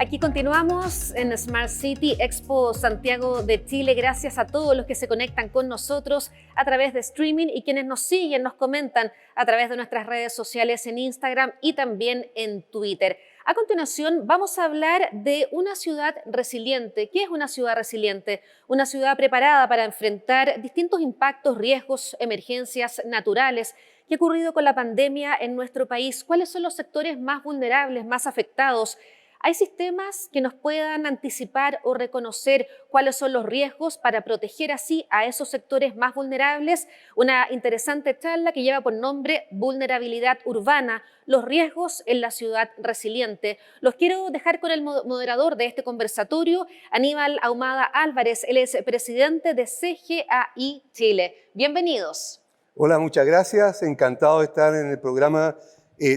Aquí continuamos en Smart City Expo Santiago de Chile. Gracias a todos los que se conectan con nosotros a través de streaming y quienes nos siguen, nos comentan a través de nuestras redes sociales en Instagram y también en Twitter. A continuación vamos a hablar de una ciudad resiliente. ¿Qué es una ciudad resiliente? Una ciudad preparada para enfrentar distintos impactos, riesgos, emergencias naturales. ¿Qué ha ocurrido con la pandemia en nuestro país? ¿Cuáles son los sectores más vulnerables, más afectados? ¿Hay sistemas que nos puedan anticipar o reconocer cuáles son los riesgos para proteger así a esos sectores más vulnerables? Una interesante charla que lleva por nombre Vulnerabilidad Urbana, los riesgos en la ciudad resiliente. Los quiero dejar con el moderador de este conversatorio, Aníbal Ahumada Álvarez. Él es presidente de CGAI Chile. Bienvenidos. Hola, muchas gracias. Encantado de estar en el programa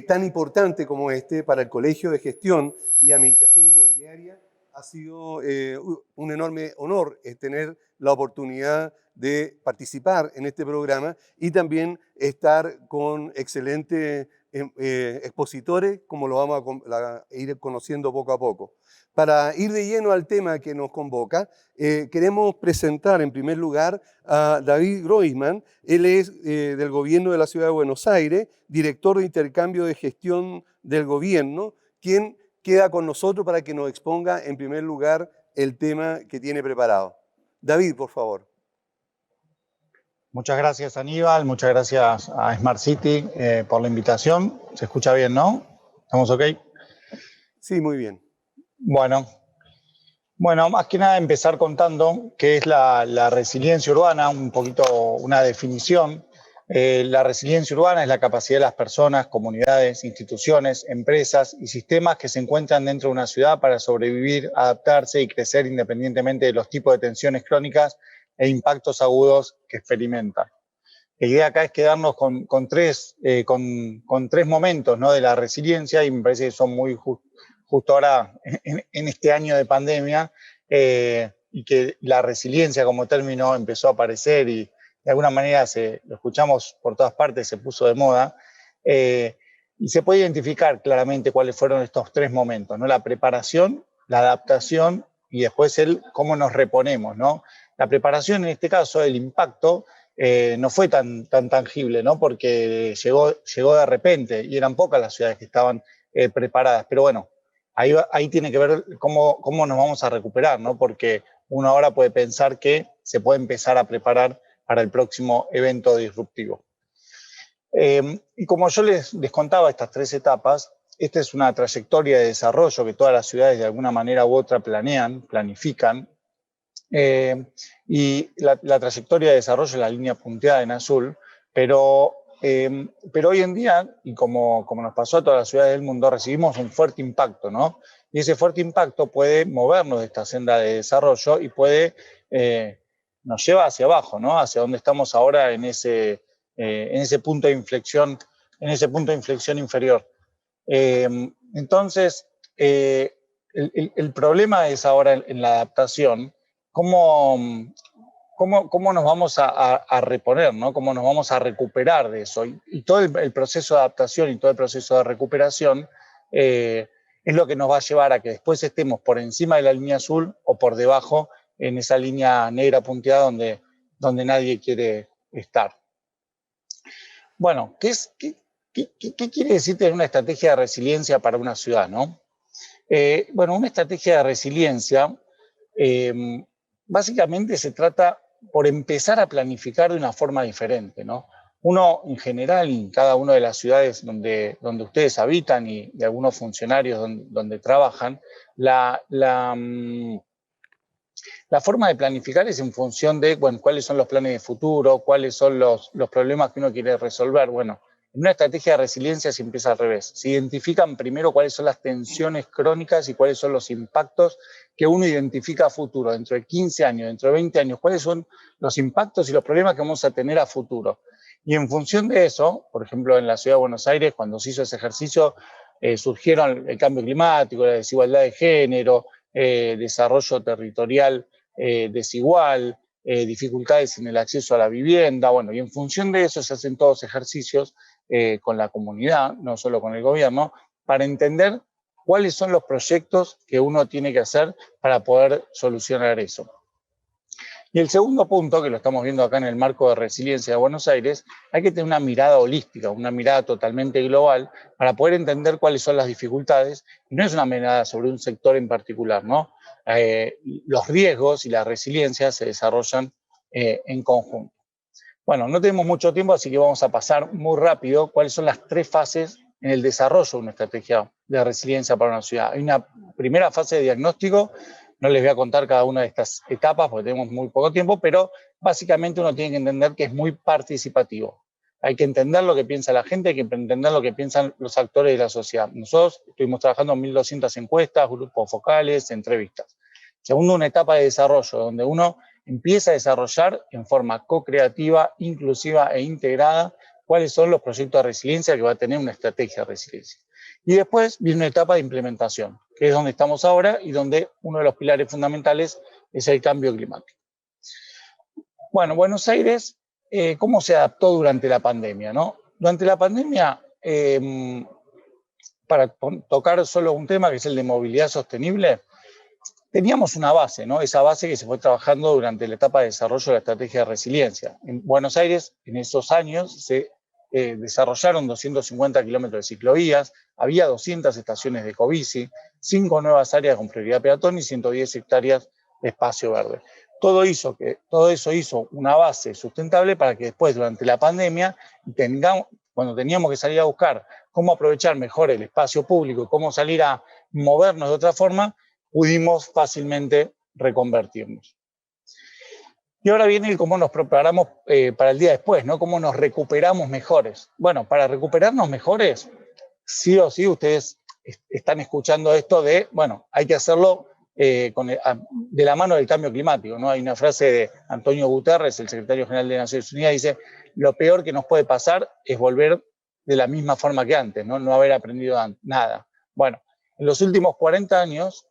tan importante como este para el Colegio de Gestión y Administración Inmobiliaria. Ha sido un enorme honor tener la oportunidad de participar en este programa y también estar con excelentes expositores, como lo vamos a ir conociendo poco a poco. Para ir de lleno al tema que nos convoca, queremos presentar en primer lugar a David Groisman. Él es del Gobierno de la Ciudad de Buenos Aires, director de intercambio de gestión del gobierno, quien queda con nosotros para que nos exponga en primer lugar el tema que tiene preparado. David, por favor. Muchas gracias, Aníbal. Muchas gracias a Smart City por la invitación. ¿Se escucha bien, no? ¿Estamos ok? Sí, muy bien. Bueno, más que nada empezar contando qué es la resiliencia urbana, un poquito una definición. La resiliencia urbana es la capacidad de las personas, comunidades, instituciones, empresas y sistemas que se encuentran dentro de una ciudad para sobrevivir, adaptarse y crecer independientemente de los tipos de tensiones crónicas e impactos agudos que experimentan. La idea acá es quedarnos con tres momentos, ¿no?, de la resiliencia, y me parece que son muy justo ahora en este año de pandemia, y que la resiliencia como término empezó a aparecer y de alguna manera lo escuchamos por todas partes, se puso de moda, y se puede identificar claramente cuáles fueron estos tres momentos, ¿no? La preparación, la adaptación y después el cómo nos reponemos, ¿no? La preparación, en este caso, el impacto, no fue tan tangible, ¿no? Porque llegó de repente y eran pocas las ciudades que estaban preparadas. Pero bueno, ahí tiene que ver cómo nos vamos a recuperar, ¿no? Porque uno ahora puede pensar que se puede empezar a preparar para el próximo evento disruptivo. Y como yo les contaba estas tres etapas, esta es una trayectoria de desarrollo que todas las ciudades de alguna manera u otra planifican. Y la trayectoria de desarrollo es la línea punteada en azul, pero hoy en día, y como nos pasó a todas las ciudades del mundo, recibimos un fuerte impacto, ¿no? Y ese fuerte impacto puede movernos de esta senda de desarrollo y nos lleva hacia abajo, ¿no? Hacia donde estamos ahora en ese punto de inflexión, inferior. Entonces, el problema es ahora en la adaptación. ¿Cómo nos vamos a reponer, ¿no? ¿Cómo nos vamos a recuperar de eso? Y todo el proceso de adaptación y todo el proceso de recuperación es lo que nos va a llevar a que después estemos por encima de la línea azul o por debajo en esa línea negra punteada donde nadie quiere estar. Bueno, ¿qué quiere decir tener una estrategia de resiliencia para una ciudad, no? Bueno, una estrategia de resiliencia básicamente se trata por empezar a planificar de una forma diferente, ¿no? Uno, en general, en cada una de las ciudades donde ustedes habitan y de algunos funcionarios donde trabajan, la forma de planificar es en función de, bueno, cuáles son los planes de futuro, cuáles son los problemas que uno quiere resolver. Bueno, en una estrategia de resiliencia se empieza al revés. Se identifican primero cuáles son las tensiones crónicas y cuáles son los impactos que uno identifica a futuro, dentro de 15 años, dentro de 20 años, cuáles son los impactos y los problemas que vamos a tener a futuro. Y en función de eso, por ejemplo, en la Ciudad de Buenos Aires, cuando se hizo ese ejercicio, surgieron el cambio climático, la desigualdad de género, desarrollo territorial desigual, dificultades en el acceso a la vivienda, bueno, y en función de eso se hacen todos ejercicios con la comunidad, no solo con el gobierno, para entender cuáles son los proyectos que uno tiene que hacer para poder solucionar eso. Y el segundo punto, que lo estamos viendo acá en el marco de resiliencia de Buenos Aires, hay que tener una mirada holística, una mirada totalmente global para poder entender cuáles son las dificultades. Y no es una mirada sobre un sector en particular, ¿no? Los riesgos y la resiliencia se desarrollan en conjunto. Bueno, no tenemos mucho tiempo, así que vamos a pasar muy rápido cuáles son las 3 fases en el desarrollo de una estrategia de resiliencia para una ciudad. Hay una primera fase de diagnóstico. No les voy a contar cada una de estas etapas porque tenemos muy poco tiempo, pero básicamente uno tiene que entender que es muy participativo. Hay que entender lo que piensa la gente, hay que entender lo que piensan los actores de la sociedad. Nosotros estuvimos trabajando en 1.200 encuestas, grupos focales, entrevistas. Segundo, una etapa de desarrollo donde uno empieza a desarrollar en forma co-creativa, inclusiva e integrada cuáles son los proyectos de resiliencia que va a tener una estrategia de resiliencia. Y después viene una etapa de implementación, que es donde estamos ahora y donde uno de los pilares fundamentales es el cambio climático. Bueno, Buenos Aires, ¿cómo se adaptó durante la pandemia, ¿no? Durante la pandemia, para tocar solo un tema que es el de movilidad sostenible, teníamos una base, ¿no? Esa base que se fue trabajando durante la etapa de desarrollo de la estrategia de resiliencia. En Buenos Aires, en esos años, se desarrollaron 250 kilómetros de ciclovías, había 200 estaciones de ecobici, 5 nuevas áreas con prioridad peatón y 110 hectáreas de espacio verde. Todo eso hizo una base sustentable para que después, durante la pandemia, cuando teníamos que salir a buscar cómo aprovechar mejor el espacio público y cómo salir a movernos de otra forma, pudimos fácilmente reconvertirnos. Y ahora viene el cómo nos preparamos para el día después, ¿no? Cómo nos recuperamos mejores. Bueno, para recuperarnos mejores, sí o sí ustedes están escuchando esto de, bueno, hay que hacerlo de la mano del cambio climático, ¿no? Hay una frase de Antonio Guterres, el secretario general de Naciones Unidas, dice, lo peor que nos puede pasar es volver de la misma forma que antes, ¿no? No haber aprendido nada. Bueno, en los últimos 40 años,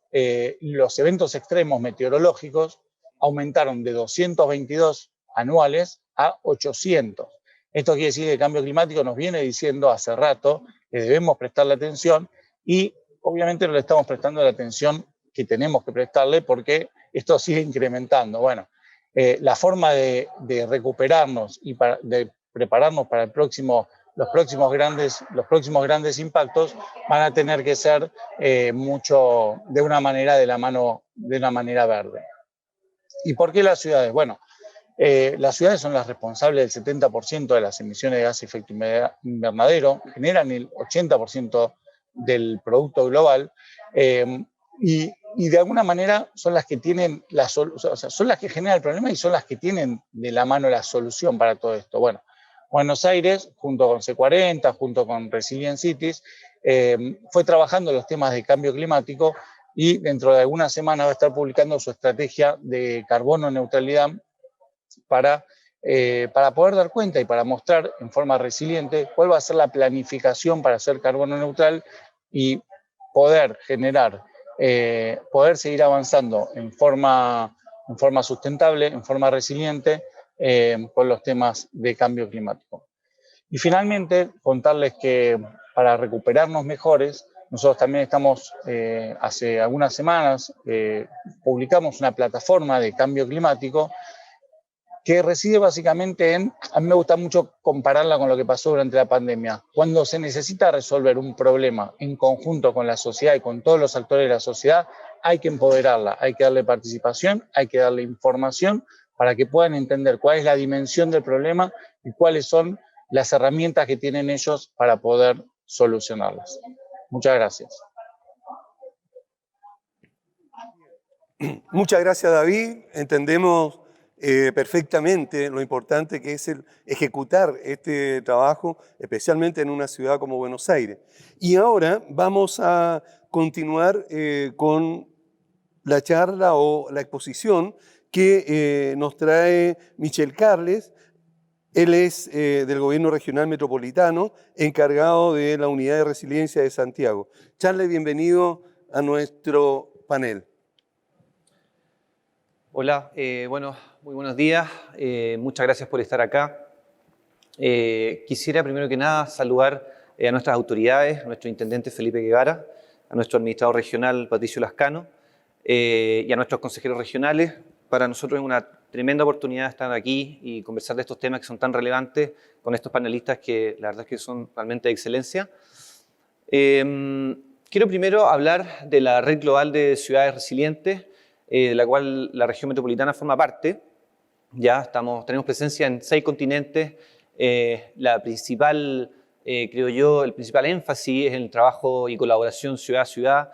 los eventos extremos meteorológicos aumentaron de 222 anuales a 800. Esto quiere decir que el cambio climático nos viene diciendo hace rato que debemos prestarle atención y obviamente no le estamos prestando la atención que tenemos que prestarle porque esto sigue incrementando. Bueno, la forma de recuperarnos y de prepararnos para los próximos grandes impactos van a tener que ser mucho de una manera verde. ¿Y por qué las ciudades? Bueno, las ciudades son las responsables del 70% de las emisiones de gas de efecto invernadero, generan el 80% del producto global y de alguna manera son las que tienen son las que generan el problema y son las que tienen de la mano la solución para todo esto. Bueno, Buenos Aires, junto con C40, junto con Resilient Cities, fue trabajando los temas de cambio climático y dentro de algunas semanas va a estar publicando su estrategia de carbono neutralidad para poder dar cuenta y para mostrar en forma resiliente cuál va a ser la planificación para ser carbono neutral y poder poder seguir avanzando en forma sustentable, en forma resiliente con los temas de cambio climático. Y finalmente, contarles que para recuperarnos mejores, nosotros también estamos, hace algunas semanas, publicamos una plataforma de cambio climático que reside básicamente a mí me gusta mucho compararla con lo que pasó durante la pandemia. Cuando se necesita resolver un problema en conjunto con la sociedad y con todos los actores de la sociedad, hay que empoderarla, hay que darle participación, hay que darle información para que puedan entender cuál es la dimensión del problema y cuáles son las herramientas que tienen ellos para poder solucionarlas. Muchas gracias. Muchas gracias, David. Entendemos perfectamente lo importante que es el ejecutar este trabajo, especialmente en una ciudad como Buenos Aires. Y ahora vamos a continuar con la charla o la exposición que nos trae Michel Carles. Él es del Gobierno Regional Metropolitano, encargado de la Unidad de Resiliencia de Santiago. Charles, bienvenido a nuestro panel. Hola, bueno, muy buenos días. Muchas gracias por estar acá. Quisiera primero que nada saludar a nuestras autoridades, nuestro intendente Felipe Guevara, a nuestro administrador regional, Patricio Lascano, y a nuestros consejeros regionales. Para nosotros es una tremenda oportunidad estar aquí y conversar de estos temas que son tan relevantes con estos panelistas que la verdad es que son realmente de excelencia. Quiero primero hablar de la Red Global de Ciudades Resilientes, de la cual la región metropolitana forma parte. Ya tenemos presencia en 6 continentes. La principal, creo yo, el principal énfasis es en el trabajo y colaboración ciudad a ciudad,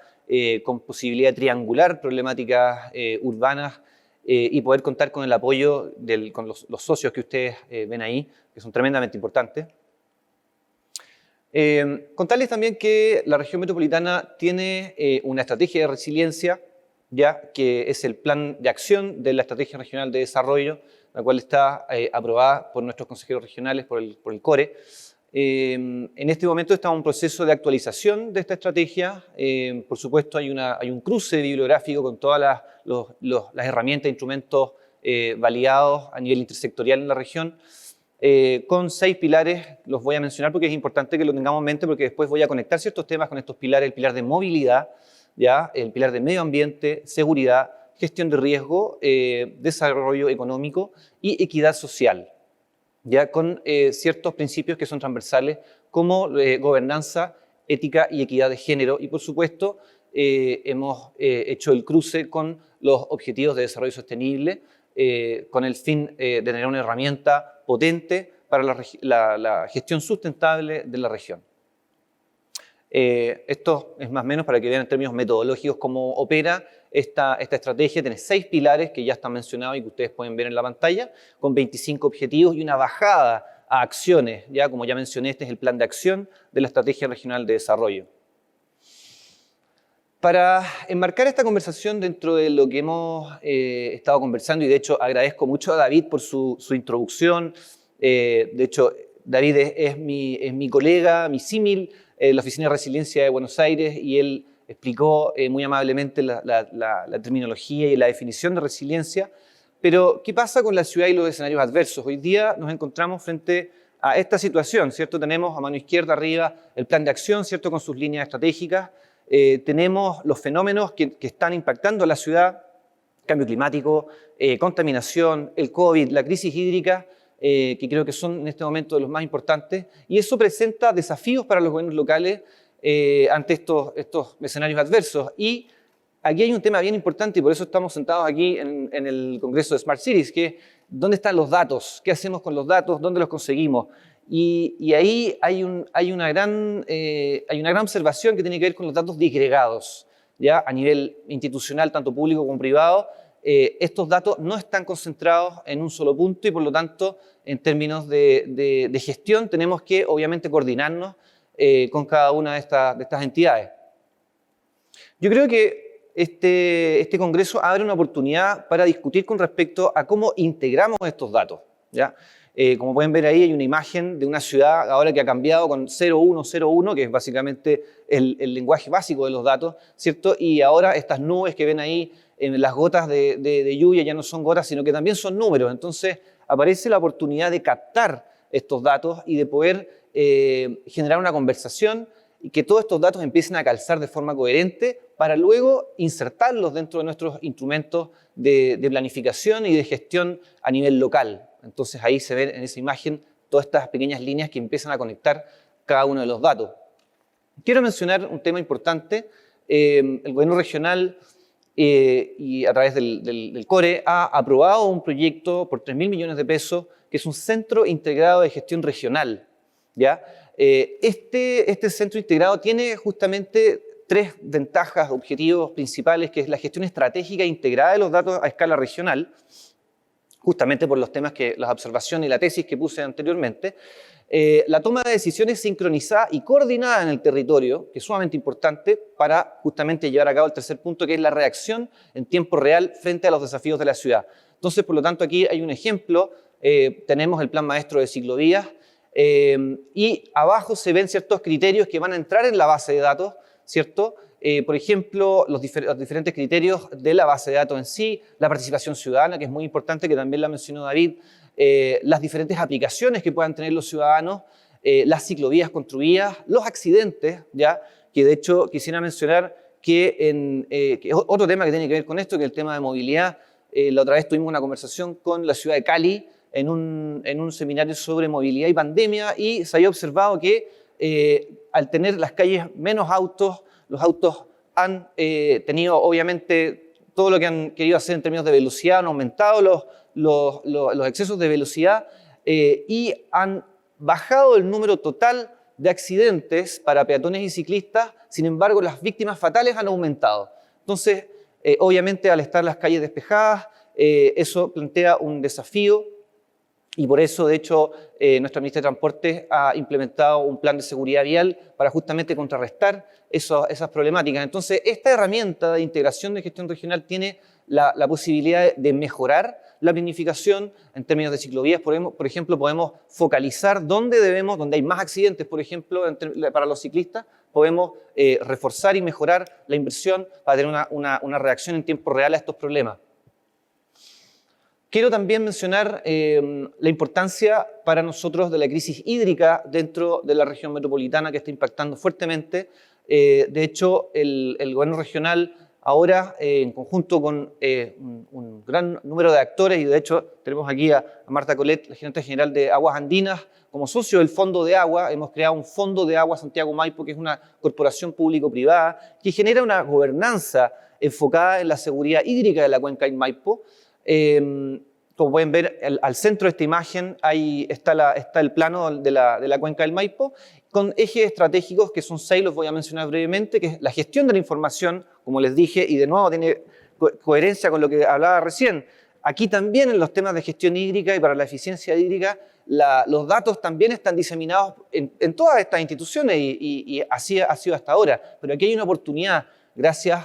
con posibilidad de triangular problemáticas urbanas y poder contar con el apoyo con los socios que ustedes ven ahí, que son tremendamente importantes. Contarles también que la región metropolitana tiene una estrategia de resiliencia, ya que es el plan de acción de la Estrategia Regional de Desarrollo, la cual está aprobada por nuestros consejeros regionales, por el CORE. En este momento estamos en un proceso de actualización de esta estrategia. Por supuesto, hay un cruce bibliográfico con todas las herramientas e instrumentos validados a nivel intersectorial en la región, con 6 pilares. Los voy a mencionar porque es importante que lo tengamos en mente, porque después voy a conectar ciertos temas con estos pilares: el pilar de movilidad, ¿ya? El pilar de medio ambiente, seguridad, gestión de riesgo, desarrollo económico y equidad social, ya con ciertos principios que son transversales como gobernanza, ética y equidad de género. Y por supuesto hemos hecho el cruce con los objetivos de desarrollo sostenible, con el fin de tener una herramienta potente para la gestión sustentable de la región. Esto es más o menos para que vean en términos metodológicos cómo opera esta estrategia. Tiene 6 pilares que ya están mencionados y que ustedes pueden ver en la pantalla, con 25 objetivos y una bajada a acciones. Ya, como ya mencioné, este es el plan de acción de la Estrategia Regional de Desarrollo. Para enmarcar esta conversación dentro de lo que hemos estado conversando, y de hecho agradezco mucho a David por su introducción. De hecho, David es mi colega, mi símil, la Oficina de Resiliencia de Buenos Aires, y él explicó muy amablemente la terminología y la definición de resiliencia. Pero, ¿qué pasa con la ciudad y los escenarios adversos? Hoy día nos encontramos frente a esta situación, ¿cierto? Tenemos a mano izquierda arriba el plan de acción, ¿cierto?, con sus líneas estratégicas. Tenemos los fenómenos que están impactando a la ciudad: cambio climático, contaminación, el COVID, la crisis hídrica, que creo que son en este momento de los más importantes, y eso presenta desafíos para los gobiernos locales ante estos escenarios adversos. Y aquí hay un tema bien importante, y por eso estamos sentados aquí en el Congreso de Smart Cities, que es ¿dónde están los datos? ¿Qué hacemos con los datos? ¿Dónde los conseguimos? Y ahí hay una gran observación que tiene que ver con los datos disgregados, ¿ya? A nivel institucional, tanto público como privado. Estos datos no están concentrados en un solo punto y, por lo tanto, en términos de gestión, tenemos que obviamente coordinarnos con cada una de estas entidades. Yo creo que este congreso abre una oportunidad para discutir con respecto a cómo integramos estos datos, ¿ya? Como pueden ver ahí, hay una imagen de una ciudad ahora que ha cambiado con 0101, que es básicamente el lenguaje básico de los datos, ¿cierto? Y ahora estas nubes que ven ahí, las gotas de lluvia ya no son gotas, sino que también son números. Entonces aparece la oportunidad de captar estos datos y de poder generar una conversación y que todos estos datos empiecen a calzar de forma coherente para luego insertarlos dentro de nuestros instrumentos de planificación y de gestión a nivel local. Entonces ahí se ven en esa imagen todas estas pequeñas líneas que empiezan a conectar cada uno de los datos. Quiero mencionar un tema importante. El gobierno regional y a través del CORE ha aprobado un proyecto por 3.000 millones de pesos, que es un centro integrado de gestión regional, ¿ya? Este centro integrado tiene justamente 3 ventajas, objetivos principales, que es la gestión estratégica integrada de los datos a escala regional, justamente por los temas las observaciones y la tesis que puse anteriormente, la toma de decisiones sincronizada y coordinada en el territorio, que es sumamente importante para justamente llevar a cabo el tercer punto, que es la reacción en tiempo real frente a los desafíos de la ciudad. Entonces, por lo tanto, aquí hay un ejemplo, tenemos el plan maestro de ciclovías, y abajo se ven ciertos criterios que van a entrar en la base de datos, ¿cierto? Por ejemplo, los diferentes criterios de la base de datos en sí, la participación ciudadana, que es muy importante, que también la mencionó David, las diferentes aplicaciones que puedan tener los ciudadanos, las ciclovías construidas, los accidentes, ¿ya? que de hecho quisiera mencionar que es otro tema que tiene que ver con esto, que es el tema de movilidad. La otra vez tuvimos una conversación con la ciudad de Cali en un seminario sobre movilidad y pandemia, y se había observado que al tener las calles menos autos, los autos han tenido obviamente todo lo que han querido hacer en términos de velocidad, han aumentado los excesos de velocidad y han bajado el número total de accidentes para peatones y ciclistas. Sin embargo, las víctimas fatales han aumentado. Entonces, obviamente, al estar las calles despejadas, eso plantea un desafío, y por eso, de hecho, nuestra ministra de Transporte ha implementado un plan de seguridad vial para justamente contrarrestar esas problemáticas. Entonces, esta herramienta de integración de gestión regional tiene la posibilidad de mejorar la planificación en términos de ciclovías. Por ejemplo, podemos focalizar donde hay más accidentes, por ejemplo, para los ciclistas. Podemos reforzar y mejorar la inversión para tener una reacción en tiempo real a estos problemas. Quiero también mencionar la importancia para nosotros de la crisis hídrica dentro de la región metropolitana, que está impactando fuertemente. De hecho, el gobierno regional ahora, en conjunto con un gran número de actores, y de hecho tenemos aquí a Marta Colet, la gerente general de Aguas Andinas, como socio del Fondo de Agua. Hemos creado un Fondo de Agua Santiago Maipo, que es una corporación público-privada que genera una gobernanza enfocada en la seguridad hídrica de la cuenca del Maipo. Como pueden ver, al centro de esta imagen ahí está el plano de la cuenca del Maipo, con ejes estratégicos que son 6, los voy a mencionar brevemente, que es la gestión de la información, como les dije, y de nuevo tiene coherencia con lo que hablaba recién. Aquí también en los temas de gestión hídrica y para la eficiencia hídrica, los datos también están diseminados en todas estas instituciones y así ha sido hasta ahora. Pero aquí hay una oportunidad, gracias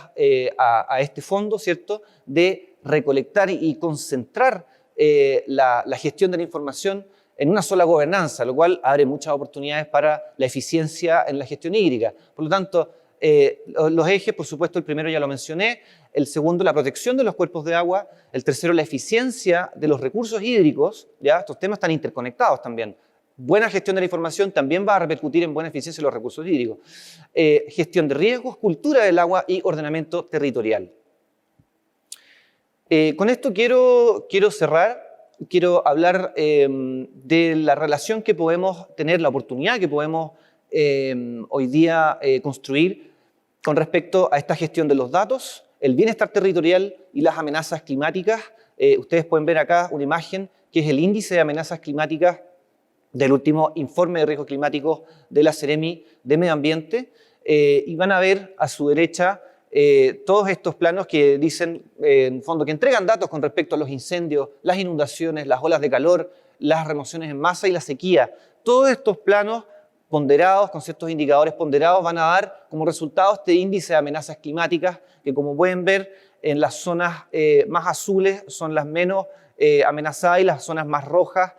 a este fondo, ¿cierto?, de recolectar y concentrar la gestión de la información en una sola gobernanza, lo cual abre muchas oportunidades para la eficiencia en la gestión hídrica. Por lo tanto, los ejes, por supuesto, el primero ya lo mencioné, el segundo, la protección de los cuerpos de agua, el tercero, la eficiencia de los recursos hídricos, ¿ya? Estos temas están interconectados también. Buena gestión de la información también va a repercutir en buena eficiencia de los recursos hídricos. Gestión de riesgos, cultura del agua y ordenamiento territorial. Con esto quiero cerrar. Quiero hablar de la relación que podemos tener, la oportunidad que podemos hoy día construir con respecto a esta gestión de los datos, el bienestar territorial y las amenazas climáticas. Ustedes pueden ver acá una imagen que es el índice de amenazas climáticas del último informe de riesgos climáticos de la Seremi de Medio Ambiente, y van a ver a su derecha todos estos planos que dicen, en fondo, que entregan datos con respecto a los incendios, las inundaciones, las olas de calor, las remociones en masa y la sequía. Todos estos planos ponderados, con ciertos indicadores ponderados, van a dar como resultado este índice de amenazas climáticas, que como pueden ver, en las zonas más azules son las menos amenazadas, y las zonas más rojas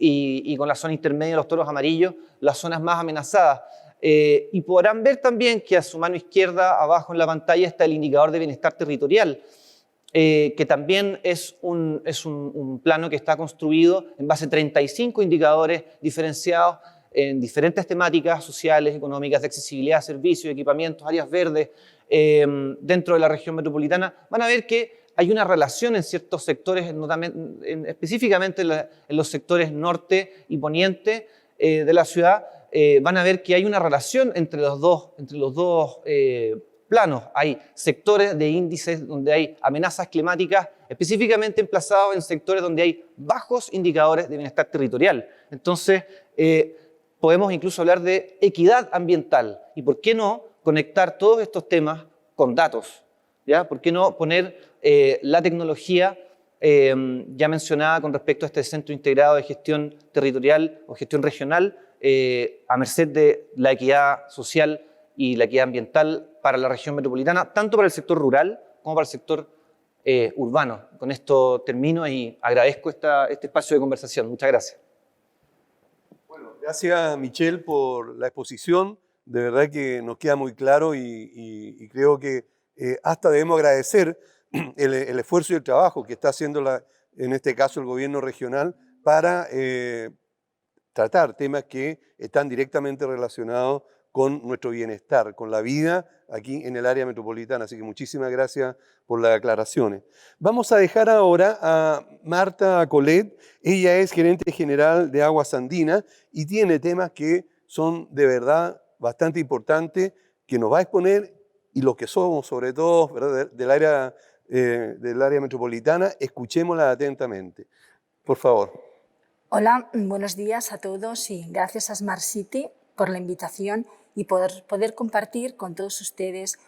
y con la zona intermedia, los tonos amarillos, las zonas más amenazadas. Y podrán ver también que a su mano izquierda, abajo en la pantalla, está el indicador de bienestar territorial, que también es un plano que está construido en base a 35 indicadores diferenciados en diferentes temáticas sociales, económicas, de accesibilidad a servicios, equipamientos, áreas verdes, dentro de la región metropolitana. Van a ver que hay una relación en ciertos sectores, específicamente en los sectores norte y poniente de la ciudad. Van a ver que hay una relación entre los dos planos. Hay sectores de índices donde hay amenazas climáticas específicamente emplazados en sectores donde hay bajos indicadores de bienestar territorial. Entonces, podemos incluso hablar de equidad ambiental. ¿Y por qué no conectar todos estos temas con datos? ¿Ya? ¿Por qué no poner la tecnología ya mencionada con respecto a este Centro Integrado de Gestión Territorial o Gestión Regional a merced de la equidad social y la equidad ambiental para la región metropolitana, tanto para el sector rural como para el sector urbano? Con esto termino y agradezco este espacio de conversación. Muchas gracias. Bueno, gracias, Michelle, por la exposición. De verdad que nos queda muy claro y creo que hasta debemos agradecer el esfuerzo y el trabajo que está haciendo, en este caso, el gobierno regional para tratar temas que están directamente relacionados con nuestro bienestar, con la vida aquí en el área metropolitana. Así que muchísimas gracias por las aclaraciones. Vamos a dejar ahora a Marta Colet. Ella es gerente general de Aguas Andinas y tiene temas que son de verdad bastante importantes, que nos va a exponer, y los que somos, sobre todo, ¿verdad?, del área metropolitana, escuchémosla atentamente. Por favor. Hola, buenos días a todos y gracias a Smart City por la invitación y poder compartir con todos ustedes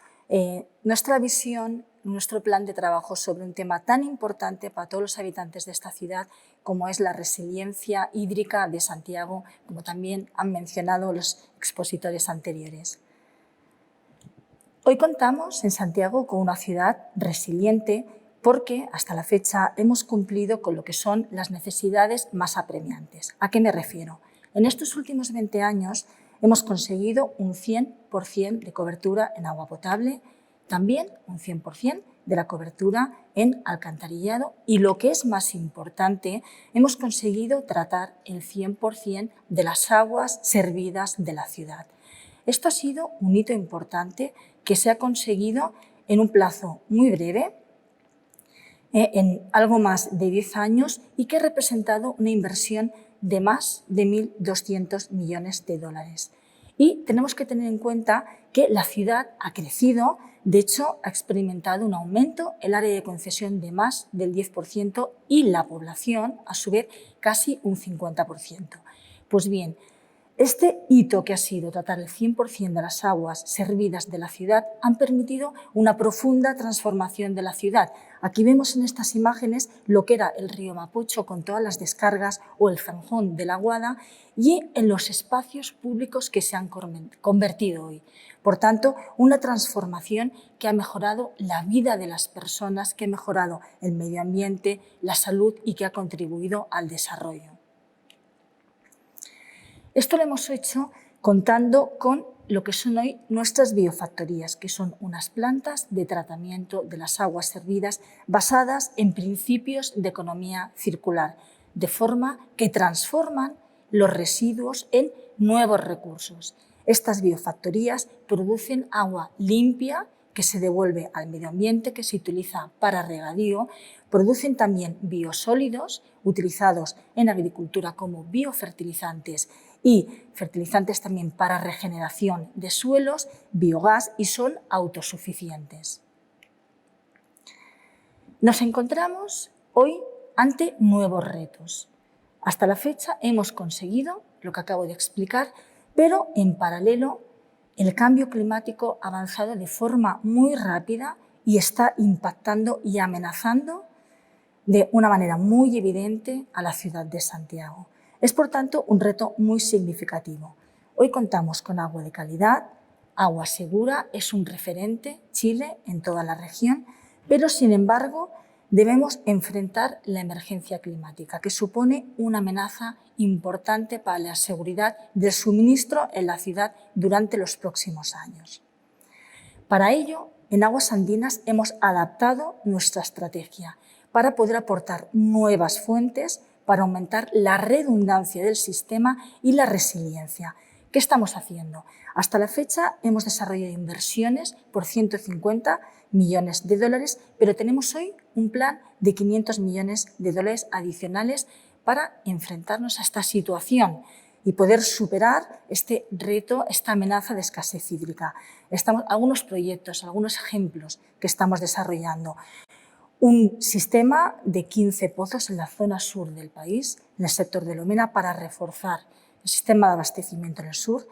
nuestra visión, nuestro plan de trabajo sobre un tema tan importante para todos los habitantes de esta ciudad como es la resiliencia hídrica de Santiago, como también han mencionado los expositores anteriores. Hoy contamos en Santiago con una ciudad resiliente porque hasta la fecha hemos cumplido con lo que son las necesidades más apremiantes. ¿A qué me refiero? En estos últimos 20 años hemos conseguido un 100% de cobertura en agua potable, también un 100% de la cobertura en alcantarillado y, lo que es más importante, hemos conseguido tratar el 100% de las aguas servidas de la ciudad. Esto ha sido un hito importante que se ha conseguido en un plazo muy breve, en algo más de 10 años, y que ha representado una inversión de más de 1.200 millones de dólares. Y tenemos que tener en cuenta que la ciudad ha crecido, de hecho ha experimentado un aumento, el área de concesión de más del 10% y la población, a su vez, casi un 50%. Pues bien, este hito, que ha sido tratar el 100% de las aguas servidas de la ciudad, han permitido una profunda transformación de la ciudad. Aquí vemos en estas imágenes lo que era el río Mapocho con todas las descargas o el zanjón de la Guada y en los espacios públicos que se han convertido hoy. Por tanto, una transformación que ha mejorado la vida de las personas, que ha mejorado el medio ambiente, la salud y que ha contribuido al desarrollo. Esto lo hemos hecho contando con lo que son hoy nuestras biofactorías, que son unas plantas de tratamiento de las aguas servidas basadas en principios de economía circular, de forma que transforman los residuos en nuevos recursos. Estas biofactorías producen agua limpia que se devuelve al medio ambiente, que se utiliza para regadío, producen también biosólidos utilizados en agricultura como biofertilizantes y fertilizantes también para regeneración de suelos, biogás, y son autosuficientes. Nos encontramos hoy ante nuevos retos. Hasta la fecha hemos conseguido lo que acabo de explicar, pero en paralelo el cambio climático ha avanzado de forma muy rápida y está impactando y amenazando de una manera muy evidente a la ciudad de Santiago. Es, por tanto, un reto muy significativo. Hoy contamos con agua de calidad, agua segura, es un referente Chile en toda la región, pero sin embargo debemos enfrentar la emergencia climática, que supone una amenaza importante para la seguridad del suministro en la ciudad durante los próximos años. Para ello, en Aguas Andinas hemos adaptado nuestra estrategia para poder aportar nuevas fuentes para aumentar la redundancia del sistema y la resiliencia. ¿Qué estamos haciendo? Hasta la fecha hemos desarrollado inversiones por 150 millones de dólares, pero tenemos hoy un plan de 500 millones de dólares adicionales para enfrentarnos a esta situación y poder superar este reto, esta amenaza de escasez hídrica. Algunos proyectos, algunos ejemplos que estamos desarrollando. Un sistema de 15 pozos en la zona sur del país, en el sector de Lomena, para reforzar el sistema de abastecimiento en el sur.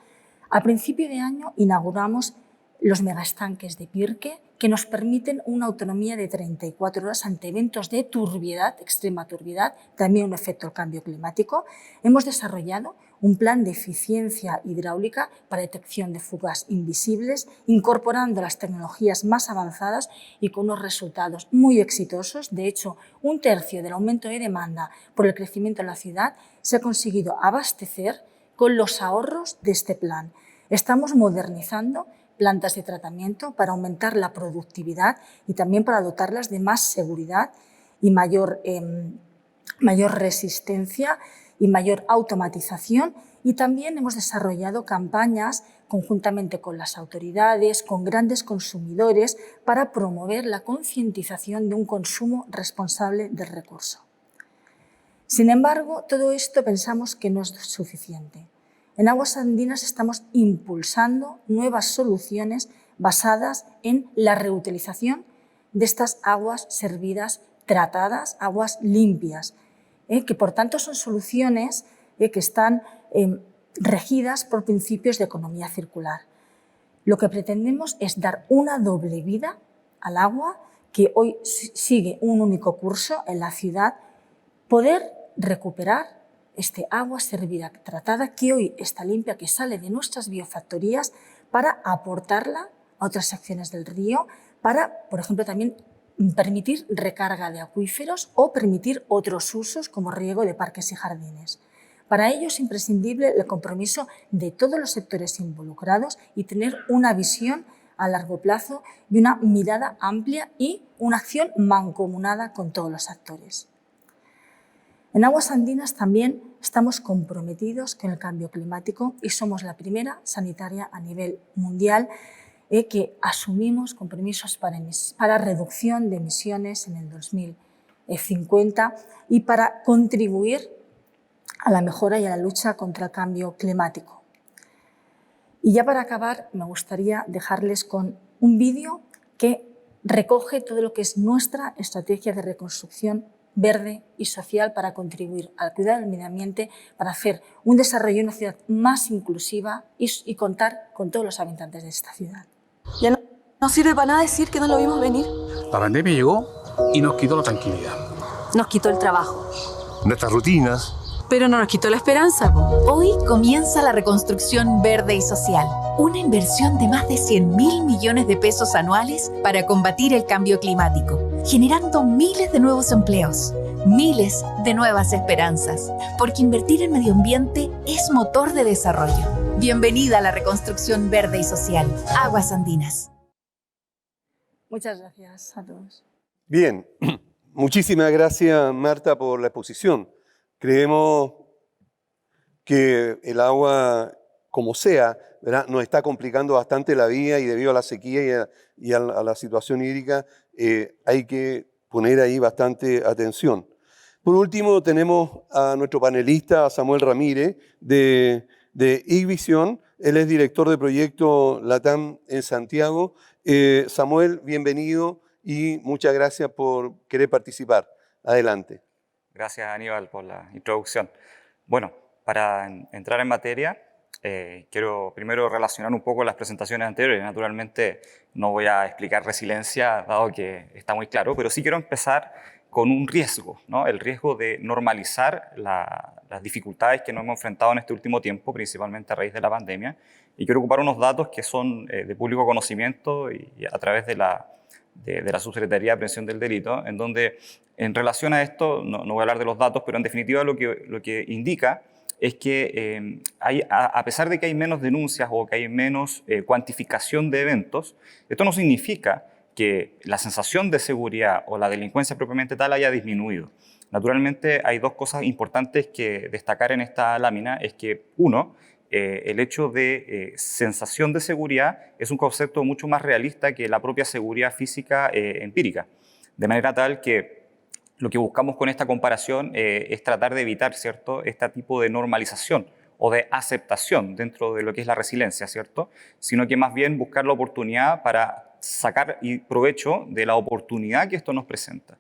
A principio de año inauguramos los megaestanques de Pirque, que nos permiten una autonomía de 34 horas ante eventos de turbiedad, extrema turbiedad, también un efecto del cambio climático. Hemos desarrollado un plan de eficiencia hidráulica para detección de fugas invisibles, incorporando las tecnologías más avanzadas y con unos resultados muy exitosos. De hecho, un tercio del aumento de demanda por el crecimiento en la ciudad se ha conseguido abastecer con los ahorros de este plan. Estamos modernizando plantas de tratamiento para aumentar la productividad y también para dotarlas de más seguridad y mayor resistencia y mayor automatización. Y también hemos desarrollado campañas conjuntamente con las autoridades, con grandes consumidores, para promover la concientización de un consumo responsable del recurso. Sin embargo, todo esto pensamos que no es suficiente. En Aguas Andinas estamos impulsando nuevas soluciones basadas en la reutilización de estas aguas servidas tratadas, aguas limpias, que por tanto son soluciones que están regidas por principios de economía circular. Lo que pretendemos es dar una doble vida al agua que hoy sigue un único curso en la ciudad, poder recuperar este agua servida tratada que hoy está limpia, que sale de nuestras biofactorías, para aportarla a otras secciones del río, para, por ejemplo, también permitir recarga de acuíferos o permitir otros usos como riego de parques y jardines. Para ello es imprescindible el compromiso de todos los sectores involucrados y tener una visión a largo plazo y una mirada amplia y una acción mancomunada con todos los actores. En Aguas Andinas también estamos comprometidos con el cambio climático y somos la primera sanitaria a nivel mundial que asumimos compromisos para reducción de emisiones en el 2050 y para contribuir a la mejora y a la lucha contra el cambio climático. Y ya para acabar, me gustaría dejarles con un vídeo que recoge todo lo que es nuestra estrategia de reconstrucción verde y social para contribuir al cuidado del medio ambiente, para hacer un desarrollo de una ciudad más inclusiva y contar con todos los habitantes de esta ciudad. Ya no sirve para nada decir que no lo vimos venir. La pandemia llegó y nos quitó la tranquilidad. Nos quitó el trabajo. Nuestras rutinas. Pero no nos quitó la esperanza, po. Hoy comienza la reconstrucción verde y social, una inversión de más de 100.000 millones de pesos anuales para combatir el cambio climático, generando miles de nuevos empleos, miles de nuevas esperanzas, porque invertir en medio ambiente es motor de desarrollo. Bienvenida a la reconstrucción verde y social. Aguas Andinas. Muchas gracias a todos. Bien, muchísimas gracias, Marta, por la exposición. Creemos que el agua, como sea, ¿verdad?, nos está complicando bastante la vida y debido a la sequía y a la situación hídrica hay que poner ahí bastante atención. Por último, tenemos a nuestro panelista, a Samuel Ramírez, de Igvisión. Él es director de proyecto LATAM en Santiago. Samuel, bienvenido y muchas gracias por querer participar. Adelante. Gracias, Aníbal, por la introducción. Bueno, para entrar en materia, quiero primero relacionar un poco las presentaciones anteriores. Naturalmente no voy a explicar resiliencia, dado que está muy claro, pero sí quiero empezar con un riesgo, ¿no? El riesgo de normalizar las dificultades que nos hemos enfrentado en este último tiempo, principalmente a raíz de la pandemia. Y quiero ocupar unos datos que son de público conocimiento y a través de la Subsecretaría de Prevención del Delito, en donde en relación a esto, no voy a hablar de los datos, pero en definitiva lo que indica es que a pesar de que hay menos denuncias o que hay menos cuantificación de eventos, esto no significa que la sensación de seguridad o la delincuencia propiamente tal haya disminuido. Naturalmente hay dos cosas importantes que destacar en esta lámina, es que uno, el hecho de sensación de seguridad es un concepto mucho más realista que la propia seguridad física empírica, de manera tal que lo que buscamos con esta comparación es tratar de evitar, ¿cierto?, este tipo de normalización o de aceptación dentro de lo que es la resiliencia, ¿cierto?, sino que más bien buscar la oportunidad para sacar provecho de la oportunidad que esto nos presenta.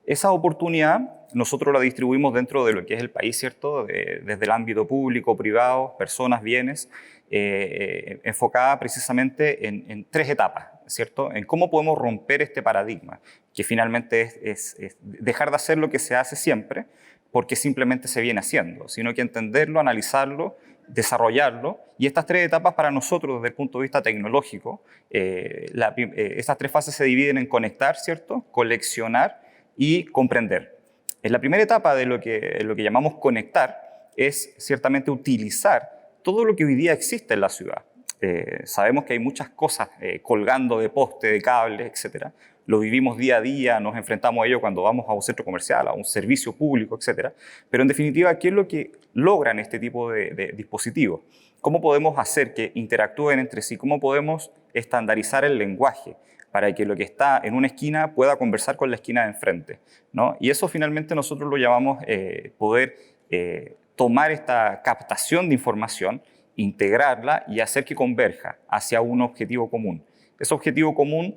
Esa oportunidad nosotros la distribuimos dentro de lo que es el país, ¿cierto?, desde el ámbito público, privado, personas, bienes, enfocada precisamente en tres etapas, ¿cierto?, en cómo podemos romper este paradigma, que finalmente es dejar de hacer lo que se hace siempre, porque simplemente se viene haciendo, sino que entenderlo, analizarlo, desarrollarlo, y estas tres etapas para nosotros desde el punto de vista tecnológico, estas tres fases se dividen en conectar, ¿cierto?, coleccionar y comprender. En la primera etapa de lo que llamamos conectar es ciertamente utilizar todo lo que hoy día existe en la ciudad. Sabemos que hay muchas cosas colgando de poste, de cables, etc. Lo vivimos día a día, nos enfrentamos a ello cuando vamos a un centro comercial, a un servicio público, etc. Pero en definitiva, ¿qué es lo que logran este tipo de dispositivos? ¿Cómo podemos hacer que interactúen entre sí? ¿Cómo podemos estandarizar el lenguaje para que lo que está en una esquina pueda conversar con la esquina de enfrente, ¿no? Y eso finalmente nosotros lo llamamos poder tomar esta captación de información, integrarla y hacer que converja hacia un objetivo común. Ese objetivo común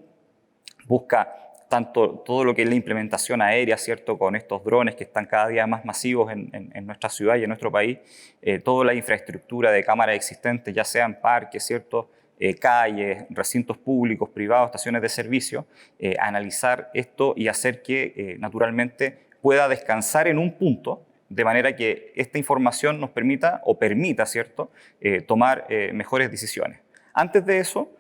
busca tanto todo lo que es la implementación aérea, ¿cierto? Con estos drones que están cada día más masivos en nuestra ciudad y en nuestro país, toda la infraestructura de cámaras existentes, ya sean parques, ¿cierto? Calles, recintos públicos, privados, estaciones de servicio, analizar esto y hacer que naturalmente pueda descansar en un punto, de manera que esta información nos permita, ¿cierto?, tomar mejores decisiones. Antes de eso,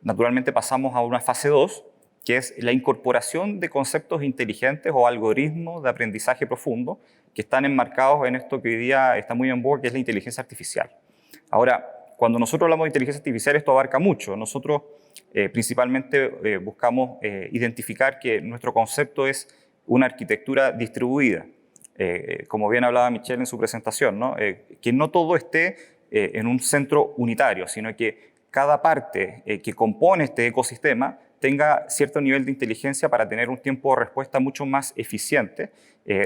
naturalmente pasamos a una fase 2, que es la incorporación de conceptos inteligentes o algoritmos de aprendizaje profundo que están enmarcados en esto que hoy día está muy en boga, que es la inteligencia artificial. Ahora, cuando nosotros hablamos de inteligencia artificial, esto abarca mucho. Nosotros principalmente buscamos identificar que nuestro concepto es una arquitectura distribuida. Como bien hablaba Michelle en su presentación, ¿no? Que no todo esté en un centro unitario, sino que cada parte que compone este ecosistema tenga cierto nivel de inteligencia para tener un tiempo de respuesta mucho más eficiente,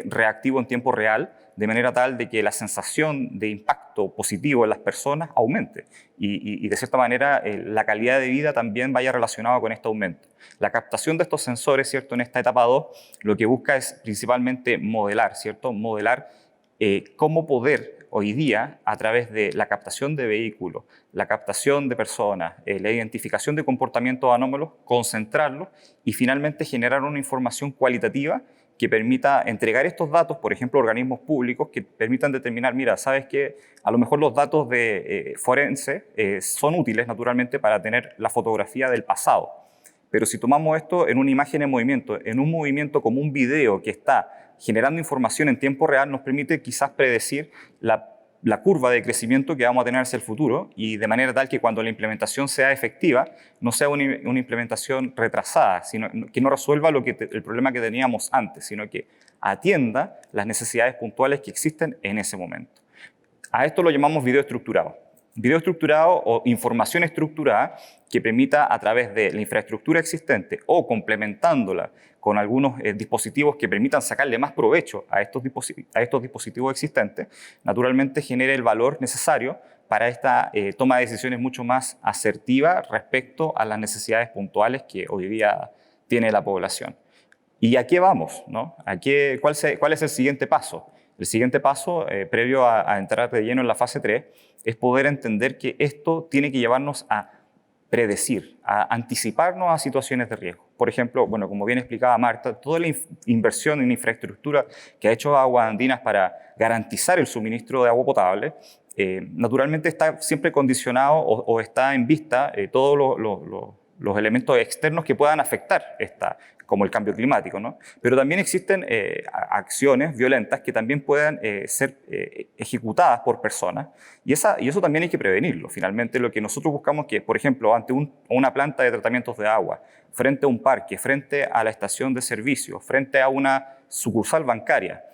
reactivo en tiempo real, de manera tal de que la sensación de impacto positivo en las personas aumente y de cierta manera la calidad de vida también vaya relacionada con este aumento. La captación de estos sensores, ¿cierto?, en esta etapa 2, lo que busca es principalmente modelar, ¿cierto?, modelar cómo poder hoy día, a través de la captación de vehículos, la captación de personas, la identificación de comportamientos anómalos, concentrarlos y finalmente generar una información cualitativa que permita entregar estos datos, por ejemplo, a organismos públicos que permitan determinar, mira, sabes que a lo mejor los datos de forense son útiles naturalmente para tener la fotografía del pasado. Pero si tomamos esto en una imagen en un movimiento como un video que está generando información en tiempo real, nos permite quizás predecir la curva de crecimiento que vamos a tener hacia el futuro y de manera tal que cuando la implementación sea efectiva, no sea una implementación retrasada, sino que no resuelva el problema que teníamos antes, sino que atienda las necesidades puntuales que existen en ese momento. A esto lo llamamos video estructurado. Video estructurado o información estructurada que permita a través de la infraestructura existente o complementándola con algunos dispositivos que permitan sacarle más provecho a estos dispositivos existentes, naturalmente genere el valor necesario para esta toma de decisiones mucho más asertiva respecto a las necesidades puntuales que hoy día tiene la población. ¿Y a qué vamos, ¿no? ¿Cuál es el siguiente paso? El siguiente paso, previo a entrar de lleno en la fase 3, es poder entender que esto tiene que llevarnos a predecir, a anticiparnos a situaciones de riesgo. Por ejemplo, bueno, como bien explicaba Marta, toda la inversión en infraestructura que ha hecho Aguas Andinas para garantizar el suministro de agua potable, naturalmente está siempre condicionado o está en vista todos los elementos externos que puedan afectar como el cambio climático, ¿no? Pero también existen acciones violentas que también puedan ser ejecutadas por personas y eso también hay que prevenirlo. Finalmente lo que nosotros buscamos es que, por ejemplo, ante una planta de tratamientos de agua, frente a un parque, frente a la estación de servicio, frente a una sucursal bancaria,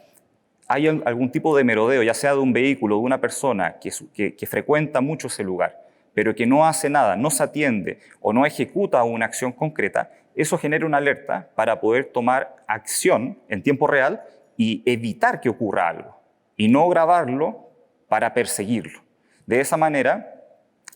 hay algún tipo de merodeo, ya sea de un vehículo, de una persona que frecuenta mucho ese lugar, pero que no hace nada, no se atiende o no ejecuta una acción concreta, eso genera una alerta para poder tomar acción en tiempo real y evitar que ocurra algo, y no grabarlo para perseguirlo. De esa manera,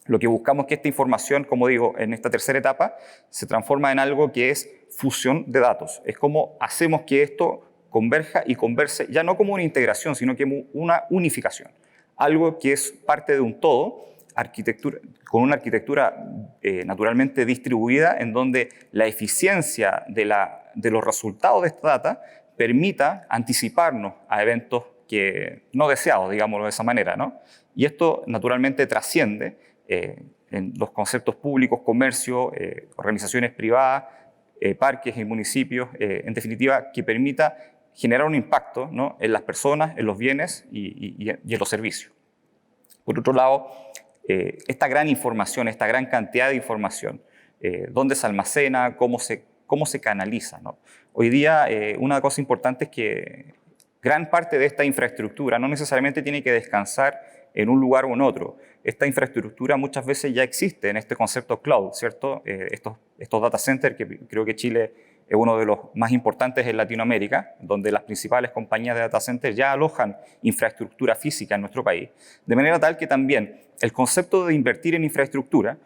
lo que buscamos es que esta información, como digo, en esta tercera etapa, se transforma en algo que es fusión de datos. Es como hacemos que esto converja y converse, ya no como una integración, sino que una unificación. Algo que es parte de un todo, con una arquitectura naturalmente distribuida, en donde la eficiencia de los resultados de esta data permita anticiparnos a eventos no deseados, digámoslo de esa manera, ¿no? Y esto naturalmente trasciende en los conceptos públicos, comercio, organizaciones privadas, parques y municipios, en definitiva, que permita generar un impacto, ¿no?, en las personas, en los bienes y en los servicios. Por otro lado, esta gran información, esta gran cantidad de información, dónde se almacena, cómo se canaliza, ¿no? Hoy día una cosa importante es que gran parte de esta infraestructura no necesariamente tiene que descansar en un lugar o en otro. Esta infraestructura muchas veces ya existe en este concepto cloud, ¿cierto? Estos data centers, que creo que Chile es uno de los más importantes en Latinoamérica, donde las principales compañías de data centers ya alojan infraestructura física en nuestro país, de manera tal que también el concepto de invertir en infraestructura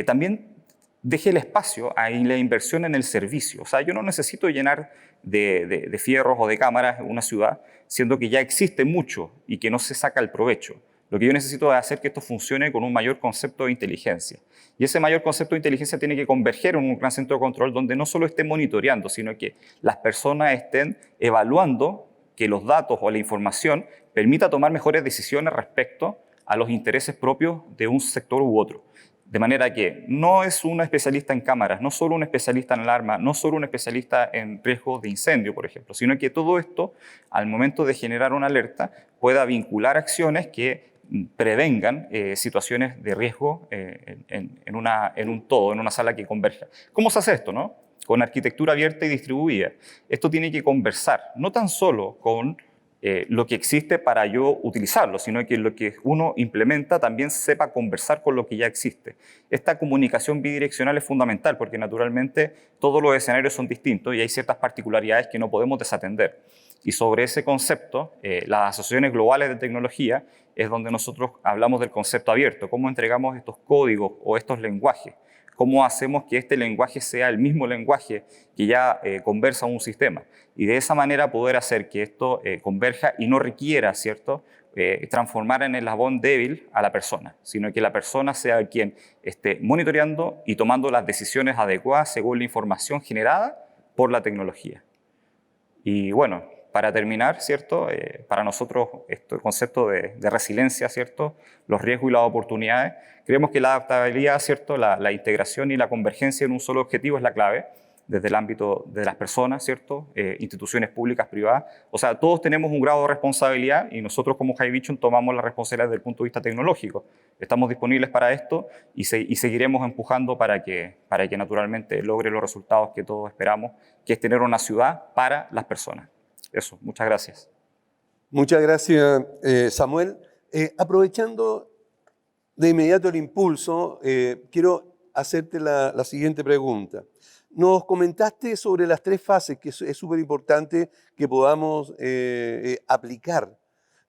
también deje el espacio a la inversión en el servicio. O sea, yo no necesito llenar de fierros o de cámaras una ciudad, siendo que ya existe mucho y que no se saca el provecho. Lo que yo necesito es hacer que esto funcione con un mayor concepto de inteligencia. Y ese mayor concepto de inteligencia tiene que converger en un gran centro de control donde no solo esté monitoreando, sino que las personas estén evaluando que los datos o la información permita tomar mejores decisiones respecto a los intereses propios de un sector u otro. De manera que no es un especialista en cámaras, no solo un especialista en alarma, no solo un especialista en riesgos de incendio, por ejemplo, sino que todo esto, al momento de generar una alerta, pueda vincular acciones que prevengan situaciones de riesgo en un todo, en una sala que converja. ¿Cómo se hace esto, no? Con arquitectura abierta y distribuida. Esto tiene que conversar, no tan solo con lo que existe para yo utilizarlo, sino que lo que uno implementa también sepa conversar con lo que ya existe. Esta comunicación bidireccional es fundamental porque naturalmente todos los escenarios son distintos y hay ciertas particularidades que no podemos desatender. Y sobre ese concepto, las asociaciones globales de tecnología es donde nosotros hablamos del concepto abierto, cómo entregamos estos códigos o estos lenguajes, cómo hacemos que este lenguaje sea el mismo lenguaje que ya conversa un sistema. Y de esa manera poder hacer que esto converja y no requiera, ¿cierto?, transformar en el eslabón débil a la persona, sino que la persona sea quien esté monitoreando y tomando las decisiones adecuadas según la información generada por la tecnología. Y bueno, para terminar, ¿cierto?, para nosotros el concepto de resiliencia, ¿cierto?, los riesgos y las oportunidades, creemos que la adaptabilidad, ¿cierto?, la integración y la convergencia en un solo objetivo es la clave, desde el ámbito de las personas, ¿cierto?, instituciones públicas, privadas. O sea, todos tenemos un grado de responsabilidad y nosotros como Haivision tomamos la responsabilidad desde el punto de vista tecnológico. Estamos disponibles para esto y seguiremos empujando para que naturalmente logre los resultados que todos esperamos, que es tener una ciudad para las personas. Eso, muchas gracias. Muchas gracias, Samuel. Aprovechando de inmediato el impulso, quiero hacerte la siguiente pregunta. Nos comentaste sobre las 3 fases, que es súper importante que podamos aplicar,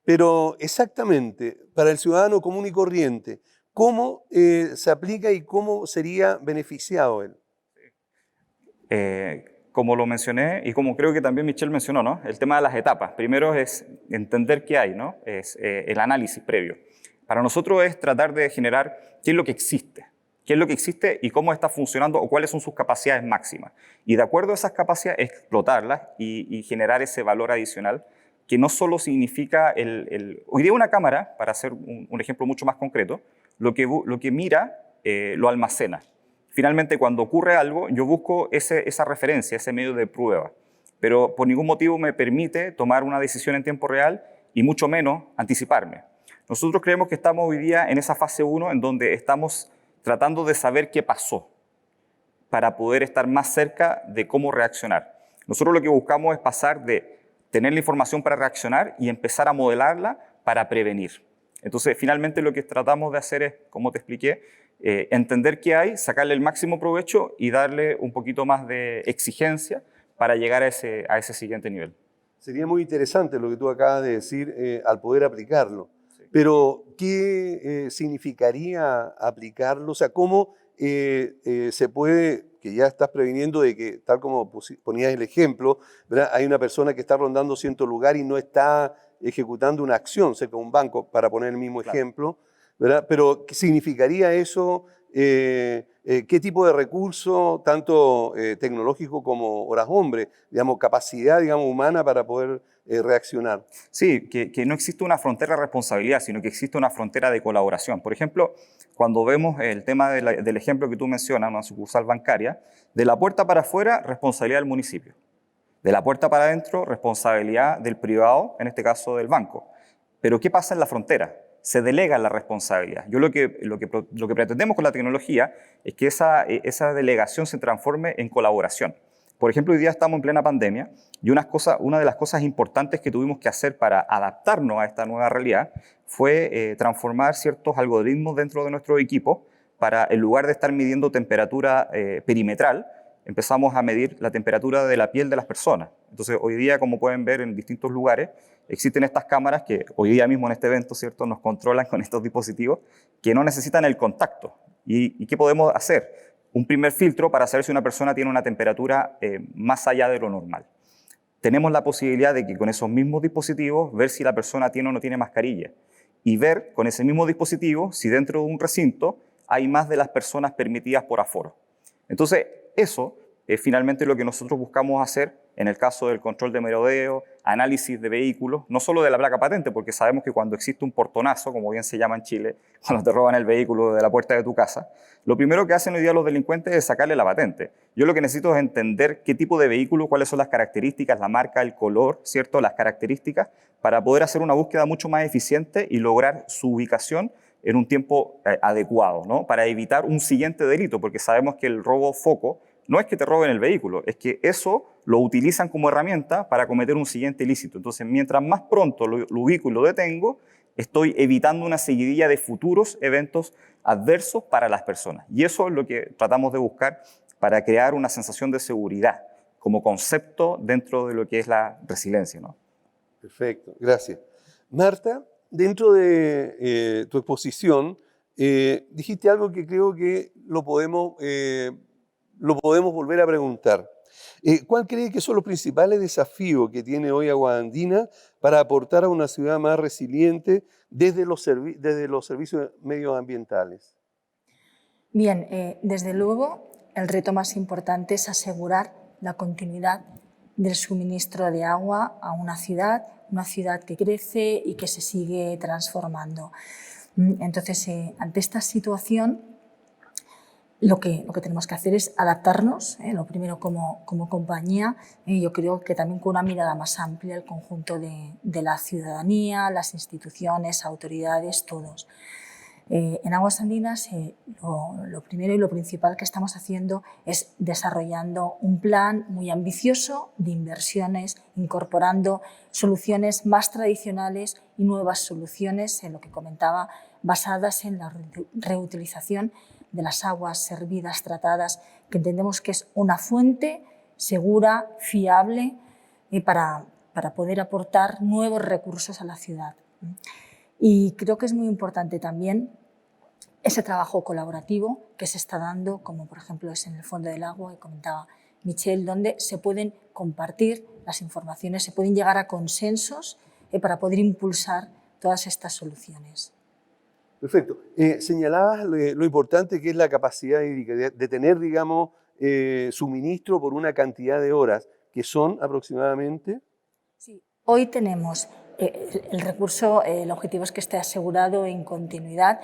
pero exactamente para el ciudadano común y corriente, ¿cómo se aplica y cómo sería beneficiado él? Como lo mencioné y como creo que también Michelle mencionó, ¿no?, el tema de las etapas. Primero es entender qué hay, ¿no?, es el análisis previo. Para nosotros es tratar de generar qué es lo que existe. ¿Qué es lo que existe y cómo está funcionando o cuáles son sus capacidades máximas? Y de acuerdo a esas capacidades, explotarlas y generar ese valor adicional que no solo significa hoy día una cámara, para hacer un ejemplo mucho más concreto, lo que mira lo almacena. Finalmente, cuando ocurre algo, yo busco esa referencia, ese medio de prueba, pero por ningún motivo me permite tomar una decisión en tiempo real y mucho menos anticiparme. Nosotros creemos que estamos hoy día en esa fase 1 en donde estamos tratando de saber qué pasó para poder estar más cerca de cómo reaccionar. Nosotros lo que buscamos es pasar de tener la información para reaccionar y empezar a modelarla para prevenir. Entonces, finalmente lo que tratamos de hacer es, como te expliqué, entender qué hay, sacarle el máximo provecho y darle un poquito más de exigencia para llegar a ese siguiente nivel. Sería muy interesante lo que tú acabas de decir al poder aplicarlo. Pero, ¿qué significaría aplicarlo? O sea, ¿cómo se puede, que ya estás previniendo de que, tal como ponías el ejemplo, ¿verdad?, hay una persona que está rondando cierto lugar y no está ejecutando una acción cerca de un banco, para poner el mismo ejemplo, ¿verdad? Pero, ¿qué significaría eso? ¿Qué tipo de recurso, tanto tecnológico como horas hombre, digamos, capacidad, digamos, humana para poder reaccionar? Sí, que no existe una frontera de responsabilidad, sino que existe una frontera de colaboración. Por ejemplo, cuando vemos el tema del ejemplo que tú mencionas, una sucursal bancaria, de la puerta para afuera, responsabilidad del municipio. De la puerta para adentro, responsabilidad del privado, en este caso del banco. Pero ¿qué pasa en la frontera? Se delega la responsabilidad. Yo lo que pretendemos con la tecnología es que esa delegación se transforme en colaboración. Por ejemplo, hoy día estamos en plena pandemia y una de las cosas importantes que tuvimos que hacer para adaptarnos a esta nueva realidad fue transformar ciertos algoritmos dentro de nuestro equipo para, en lugar de estar midiendo temperatura perimetral, empezamos a medir la temperatura de la piel de las personas. Entonces, hoy día, como pueden ver en distintos lugares, existen estas cámaras que hoy día mismo en este evento, ¿cierto?, nos controlan con estos dispositivos que no necesitan el contacto. ¿Y qué podemos hacer? Un primer filtro para saber si una persona tiene una temperatura más allá de lo normal. Tenemos la posibilidad de que con esos mismos dispositivos ver si la persona tiene o no tiene mascarilla y ver con ese mismo dispositivo si dentro de un recinto hay más de las personas permitidas por aforo. Entonces, eso es finalmente lo que nosotros buscamos hacer en el caso del control de merodeo, análisis de vehículos, no solo de la placa patente, porque sabemos que cuando existe un portonazo, como bien se llama en Chile, cuando te roban el vehículo de la puerta de tu casa, lo primero que hacen hoy día los delincuentes es sacarle la patente. Yo lo que necesito es entender qué tipo de vehículo, cuáles son las características, la marca, el color, ¿cierto?, las características, para poder hacer una búsqueda mucho más eficiente y lograr su ubicación en un tiempo adecuado, ¿no?, para evitar un siguiente delito, porque sabemos que el robo foco no es que te roben el vehículo, es que eso lo utilizan como herramienta para cometer un siguiente ilícito. Entonces, mientras más pronto lo ubico y lo detengo, estoy evitando una seguidilla de futuros eventos adversos para las personas. Y eso es lo que tratamos de buscar para crear una sensación de seguridad como concepto dentro de lo que es la resiliencia, ¿no? Perfecto, gracias. Marta, dentro de tu exposición, dijiste algo que creo que lo podemos volver a preguntar. ¿Cuál cree que son los principales desafíos que tiene hoy Aguas Andinas para aportar a una ciudad más resiliente desde los servicios medioambientales? Bien, desde luego el reto más importante es asegurar la continuidad del suministro de agua a una ciudad que crece y que se sigue transformando. Entonces, ante esta situación, lo que tenemos que hacer es adaptarnos, lo primero como compañía, yo creo que también con una mirada más amplia, el conjunto de la ciudadanía, las instituciones, autoridades, todos. En Aguas Andinas lo primero y lo principal que estamos haciendo es desarrollando un plan muy ambicioso de inversiones, incorporando soluciones más tradicionales y nuevas soluciones, en lo que comentaba, basadas en la reutilización de las aguas servidas, tratadas, que entendemos que es una fuente segura, fiable, para poder aportar nuevos recursos a la ciudad. Y creo que es muy importante también ese trabajo colaborativo que se está dando, como por ejemplo es en el Fondo del Agua, que comentaba Michelle, donde se pueden compartir las informaciones, se pueden llegar a consensos para poder impulsar todas estas soluciones. Perfecto. Señalabas lo importante que es la capacidad hídrica, de tener, digamos, suministro por una cantidad de horas, que son aproximadamente... Sí, hoy tenemos el recurso, el objetivo es que esté asegurado en continuidad,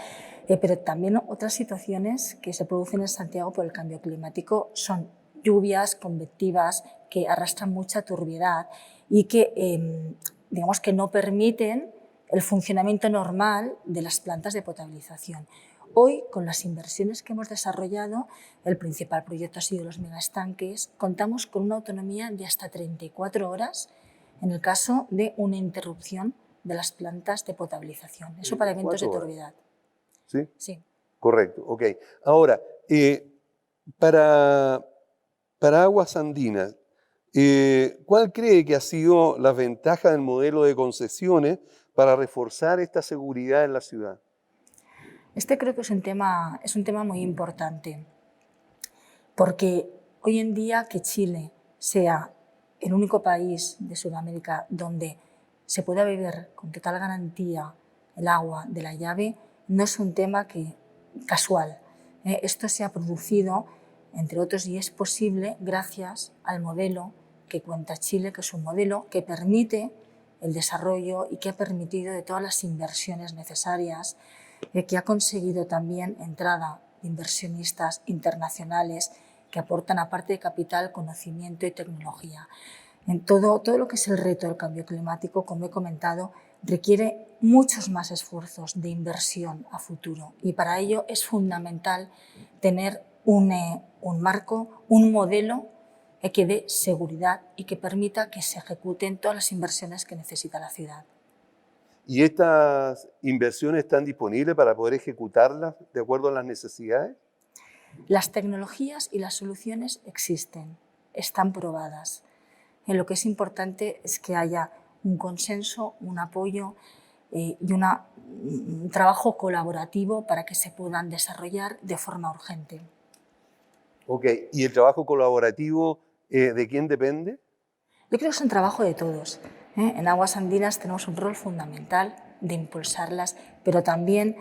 pero también otras situaciones que se producen en Santiago por el cambio climático son lluvias convectivas que arrastran mucha turbiedad y que, digamos, que no permiten el funcionamiento normal de las plantas de potabilización. Hoy, con las inversiones que hemos desarrollado, el principal proyecto ha sido los megaestanques, contamos con una autonomía de hasta 34 horas en el caso de una interrupción de las plantas de potabilización. Eso para eventos de turbiedad. ¿Sí? Sí. Correcto, ok. Ahora, para Aguas Andinas, ¿cuál cree que ha sido la ventaja del modelo de concesiones para reforzar esta seguridad en la ciudad? Este creo que es un tema muy importante, porque hoy en día que Chile sea el único país de Sudamérica donde se pueda beber con total garantía el agua de la llave no es un tema casual. Esto se ha producido, entre otros, y es posible gracias al modelo que cuenta Chile, que es un modelo que permite el desarrollo y que ha permitido de todas las inversiones necesarias, que ha conseguido también entrada de inversionistas internacionales que aportan, aparte de capital, conocimiento y tecnología. En todo lo que es el reto del cambio climático, como he comentado, requiere muchos más esfuerzos de inversión a futuro y para ello es fundamental tener un marco, un modelo que dé seguridad y que permita que se ejecuten todas las inversiones que necesita la ciudad. ¿Y estas inversiones están disponibles para poder ejecutarlas de acuerdo a las necesidades? Las tecnologías y las soluciones existen, están probadas. Lo que es importante es que haya un consenso, un apoyo y un trabajo colaborativo para que se puedan desarrollar de forma urgente. Ok, ¿y el trabajo colaborativo de quién depende? Yo creo que es un trabajo de todos. En Aguas Andinas tenemos un rol fundamental de impulsarlas, pero también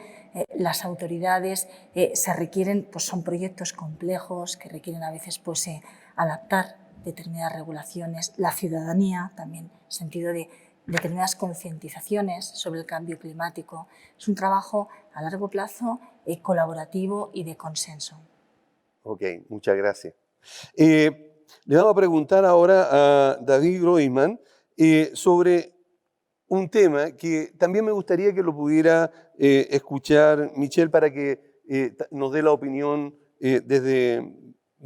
las autoridades se requieren, pues son proyectos complejos que requieren a veces pues, adaptar determinadas regulaciones, la ciudadanía también, en sentido de determinadas concientizaciones sobre el cambio climático. Es un trabajo a largo plazo, colaborativo y de consenso. Ok, muchas gracias. Le vamos a preguntar ahora a David Groisman sobre un tema que también me gustaría que lo pudiera escuchar Michelle para que nos dé la opinión desde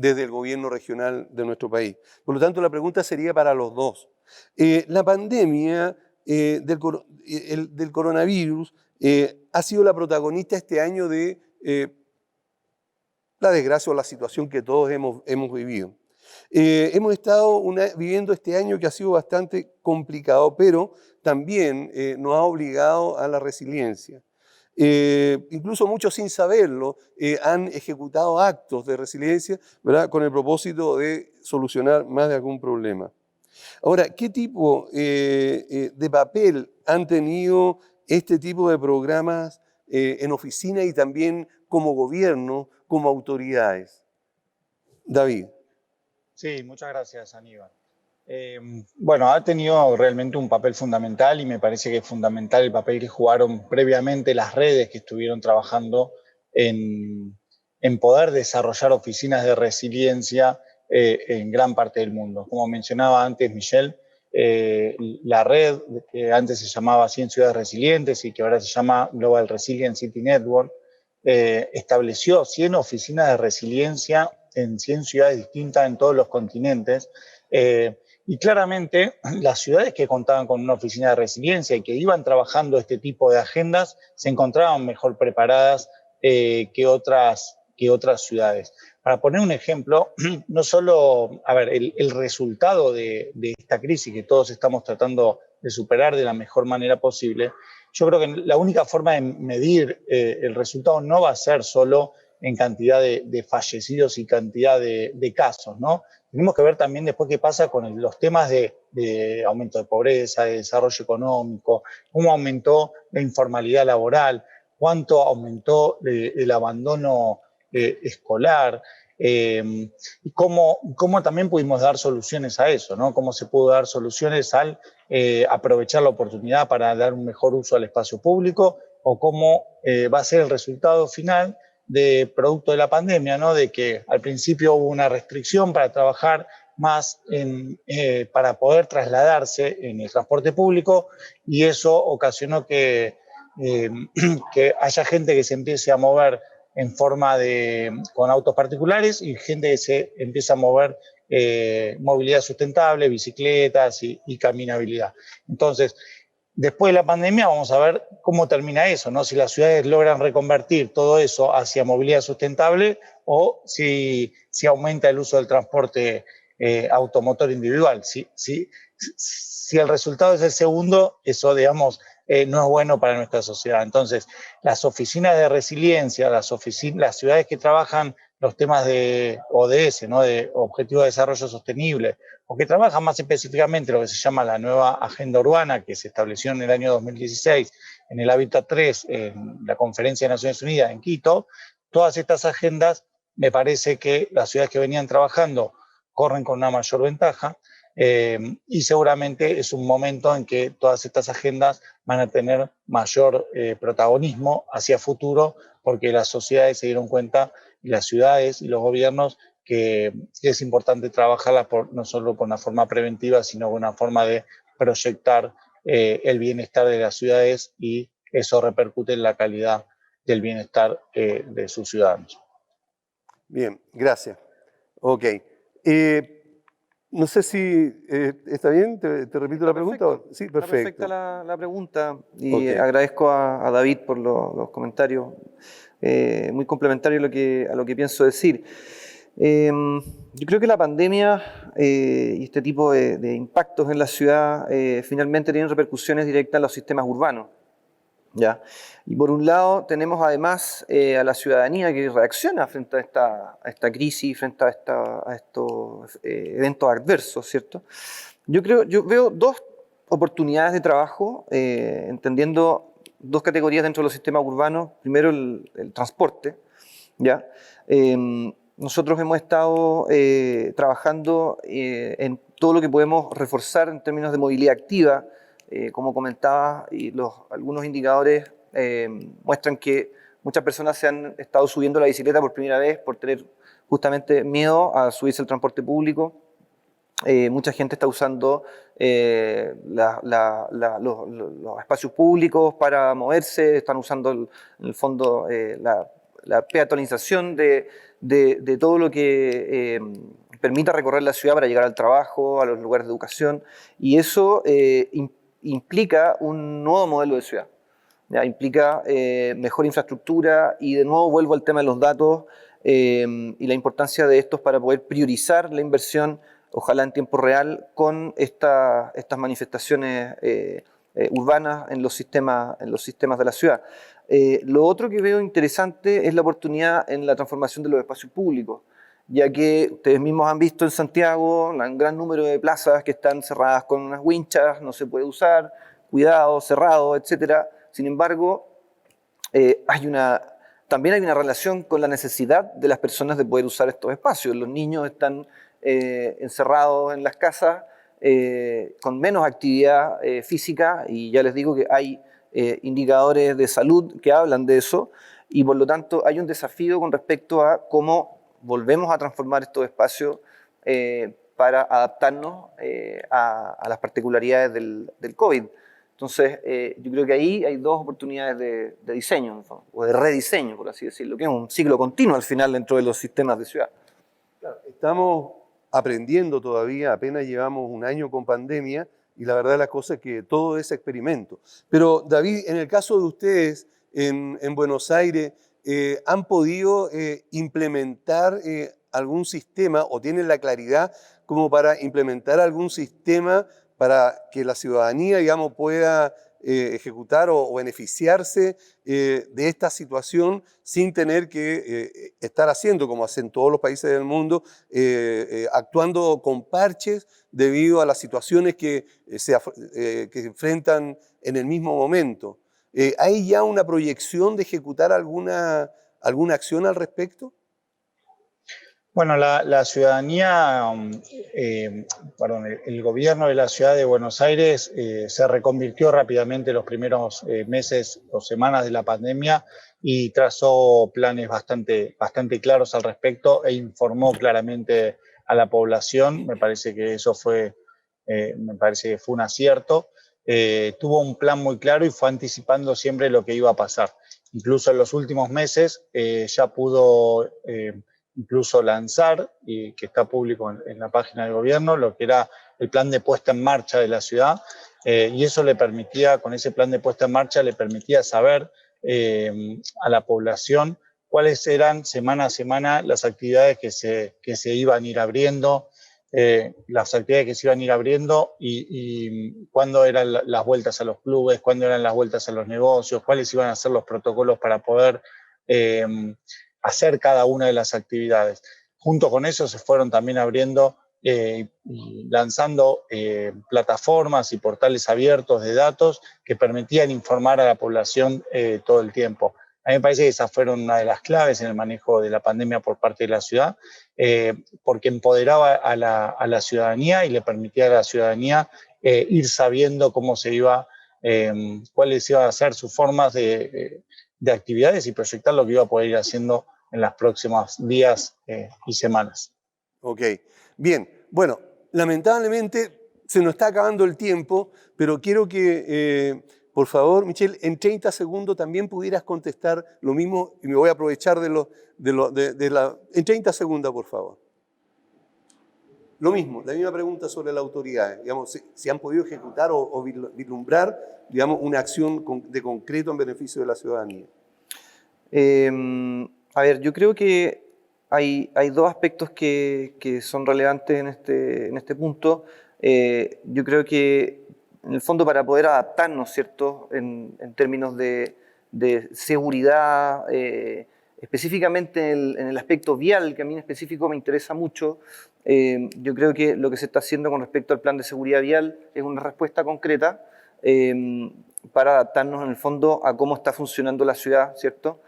el gobierno regional de nuestro país. Por lo tanto, la pregunta sería para los dos. La pandemia del coronavirus ha sido la protagonista este año de la desgracia o la situación que todos hemos vivido. Hemos estado viviendo este año que ha sido bastante complicado, pero también nos ha obligado a la resiliencia. Incluso muchos sin saberlo han ejecutado actos de resiliencia, ¿verdad?, con el propósito de solucionar más de algún problema. Ahora, ¿qué tipo de papel han tenido este tipo de programas en oficina y también como gobierno, como autoridades? David. Sí, muchas gracias, Aníbal. Bueno, ha tenido realmente un papel fundamental y me parece que es fundamental el papel que jugaron previamente las redes que estuvieron trabajando en poder desarrollar oficinas de resiliencia en gran parte del mundo. Como mencionaba antes Michelle, la red que antes se llamaba 100 Ciudades Resilientes y que ahora se llama Global Resilient City Network, estableció 100 oficinas de resiliencia en 100 ciudades distintas en todos los continentes. Y claramente las ciudades que contaban con una oficina de resiliencia y que iban trabajando este tipo de agendas se encontraban mejor preparadas que otras ciudades. Para poner un ejemplo, no solo, a ver, el resultado de esta crisis que todos estamos tratando de superar de la mejor manera posible, yo creo que la única forma de medir el resultado no va a ser solo en cantidad de fallecidos y cantidad de casos, ¿no? Tenemos que ver también después qué pasa con los temas de aumento de pobreza, de desarrollo económico, cómo aumentó la informalidad laboral, cuánto aumentó el abandono escolar, y cómo también pudimos dar soluciones a eso, ¿no? Cómo se pudo dar soluciones al aprovechar la oportunidad para dar un mejor uso al espacio público, o cómo va a ser el resultado final de producto de la pandemia, ¿no? De que al principio hubo una restricción para trabajar más para poder trasladarse en el transporte público, y eso ocasionó que haya gente que se empiece a mover en forma con autos particulares y gente que se empieza a mover movilidad sustentable, bicicletas y caminabilidad. Entonces, después de la pandemia vamos a ver cómo termina eso, ¿no? Si las ciudades logran reconvertir todo eso hacia movilidad sustentable o si aumenta el uso del transporte automotor individual. Si el resultado es el segundo, eso, digamos, no es bueno para nuestra sociedad. Entonces, las oficinas de resiliencia, las ciudades que trabajan los temas de ODS, ¿no?, de Objetivos de Desarrollo Sostenible, o que trabajan más específicamente lo que se llama la nueva Agenda Urbana, que se estableció en el año 2016 en el Hábitat 3, en la Conferencia de Naciones Unidas en Quito, todas estas agendas, me parece que las ciudades que venían trabajando corren con una mayor ventaja, y seguramente es un momento en que todas estas agendas van a tener mayor protagonismo hacia futuro, porque las sociedades se dieron cuenta, y las ciudades y los gobiernos, que es importante trabajarlas no solo con una forma preventiva, sino con una forma de proyectar el bienestar de las ciudades, y eso repercute en la calidad del bienestar de sus ciudadanos. Bien, gracias. Ok. No sé si está bien, te repito la pregunta. Perfecto. Sí, Está perfecto. perfecta la pregunta y Ok. agradezco a David por los comentarios, muy complementarios a lo que pienso decir. Yo creo que la pandemia y este tipo de impactos en la ciudad finalmente tienen repercusiones directas en los sistemas urbanos. ¿Ya? Y por un lado tenemos además a la ciudadanía que reacciona frente a esta crisis, frente a estos eventos adversos, ¿cierto? Yo veo dos oportunidades de trabajo, entendiendo dos categorías dentro de los sistemas urbanos. Primero el transporte, ¿ya? Nosotros hemos estado trabajando en todo lo que podemos reforzar en términos de movilidad activa. Como comentaba, y algunos indicadores muestran que muchas personas se han estado subiendo a la bicicleta por primera vez por tener justamente miedo a subirse al transporte público. Mucha gente está usando los espacios públicos para moverse, están usando en el fondo la peatonalización de todo lo que permita recorrer la ciudad para llegar al trabajo, a los lugares de educación, y eso implica un nuevo modelo de ciudad. ¿Ya? Implica mejor infraestructura y de nuevo vuelvo al tema de los datos y la importancia de estos para poder priorizar la inversión, ojalá en tiempo real, con estas manifestaciones urbanas en los sistemas de la ciudad. Lo otro que veo interesante es la oportunidad en la transformación de los espacios públicos, ya que ustedes mismos han visto en Santiago un gran número de plazas que están cerradas con unas winchas, no se puede usar, cuidado, cerrado, etc. Sin embargo, también hay una relación con la necesidad de las personas de poder usar estos espacios. Los niños están encerrados en las casas con menos actividad física y ya les digo que hay indicadores de salud que hablan de eso y por lo tanto hay un desafío con respecto a cómo volvemos a transformar estos espacios para adaptarnos a las particularidades del COVID. Entonces, yo creo que ahí hay dos oportunidades de diseño, ¿no? O de rediseño, por así decirlo, que es un ciclo continuo al final dentro de los sistemas de ciudad. Claro, estamos aprendiendo todavía, apenas llevamos un año con pandemia y la verdad de las cosas es que todo es experimento. Pero David, en el caso de ustedes en Buenos Aires, ¿han podido implementar algún sistema o tienen la claridad como para implementar algún sistema para que la ciudadanía, digamos, pueda ejecutar o beneficiarse de esta situación sin tener que estar haciendo, como hacen todos los países del mundo, actuando con parches debido a las situaciones que se enfrentan en el mismo momento? ¿Hay ya una proyección de ejecutar alguna acción al respecto? Bueno, la ciudadanía, el gobierno de la ciudad de Buenos Aires se reconvirtió rápidamente los primeros meses o semanas de la pandemia y trazó planes bastante claros al respecto e informó claramente a la población. Me parece que eso fue un acierto. Tuvo un plan muy claro y fue anticipando siempre lo que iba a pasar. Incluso en los últimos meses ya pudo incluso lanzar, y que está público en la página del gobierno, lo que era el plan de puesta en marcha de la ciudad, y eso le permitía, con ese plan de puesta en marcha, le permitía saber a la población cuáles eran semana a semana las actividades que se iban a ir abriendo, y cuándo eran las vueltas a los clubes, cuándo eran las vueltas a los negocios, cuáles iban a ser los protocolos para poder hacer cada una de las actividades. Junto con eso se fueron también abriendo y lanzando plataformas y portales abiertos de datos que permitían informar a la población todo el tiempo. A mí me parece que esas fueron una de las claves en el manejo de la pandemia por parte de la ciudad, porque empoderaba a la ciudadanía y le permitía a la ciudadanía ir sabiendo cómo cuáles iban a ser sus formas de actividades y proyectar lo que iba a poder ir haciendo en los próximos días y semanas. Ok, bien. Bueno, lamentablemente se nos está acabando el tiempo, pero quiero que, por favor, Michelle, en 30 segundos también pudieras contestar lo mismo y me voy a aprovechar en 30 segundos, por favor. Lo mismo, la misma pregunta sobre la autoridad. Digamos, si han podido ejecutar o vislumbrar, digamos, una acción de concreto en beneficio de la ciudadanía. A ver, yo creo que hay dos aspectos que son relevantes en este punto. Yo creo que, en el fondo, para poder adaptarnos, ¿cierto?, en términos de seguridad, específicamente en el aspecto vial, que a mí en específico me interesa mucho, yo creo que lo que se está haciendo con respecto al plan de seguridad vial es una respuesta concreta para adaptarnos, en el fondo, a cómo está funcionando la ciudad, ¿cierto?,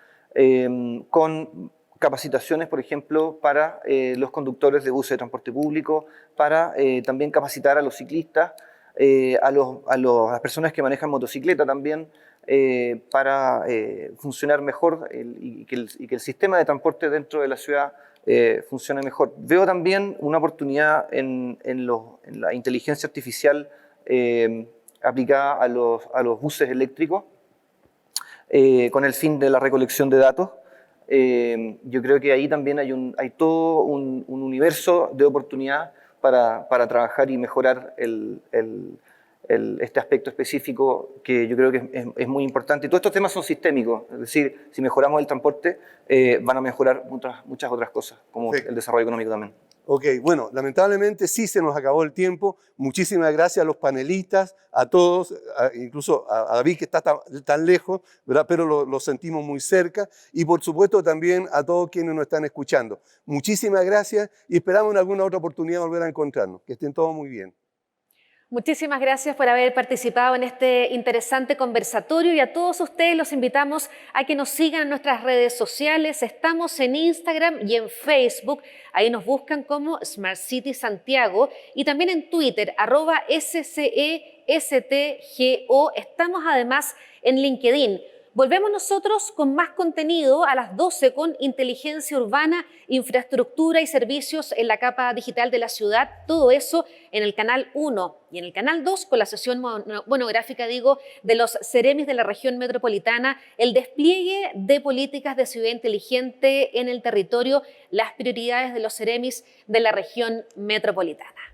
con capacitaciones, por ejemplo, para los conductores de buses de transporte público, para también capacitar a los ciclistas, a las personas que manejan motocicleta también, para funcionar mejor y que el sistema de transporte dentro de la ciudad funcione mejor. Veo también una oportunidad en la inteligencia artificial aplicada a los buses eléctricos, con el fin de la recolección de datos. Yo creo que ahí también hay todo un universo de oportunidad para trabajar y mejorar este aspecto específico que yo creo que es muy importante. Y todos estos temas son sistémicos, es decir, si mejoramos el transporte, van a mejorar muchas otras cosas, como el desarrollo económico también. Ok, bueno, lamentablemente sí se nos acabó el tiempo. Muchísimas gracias a los panelistas, a todos, incluso a David, que está tan lejos, ¿verdad? Pero lo sentimos muy cerca. Y por supuesto también a todos quienes nos están escuchando. Muchísimas gracias y esperamos en alguna otra oportunidad volver a encontrarnos. Que estén todos muy bien. Muchísimas gracias por haber participado en este interesante conversatorio y a todos ustedes los invitamos a que nos sigan en nuestras redes sociales. Estamos en Instagram y en Facebook. Ahí nos buscan como Smart City Santiago y también en Twitter, @SCESTGO. Estamos además en LinkedIn. Volvemos nosotros con más contenido a las 12 con inteligencia urbana, infraestructura y servicios en la capa digital de la ciudad. Todo eso en el canal 1 y en el canal 2 con la sesión monográfica, de los Ceremis de la región metropolitana, el despliegue de políticas de ciudad inteligente en el territorio, las prioridades de los Ceremis de la región metropolitana.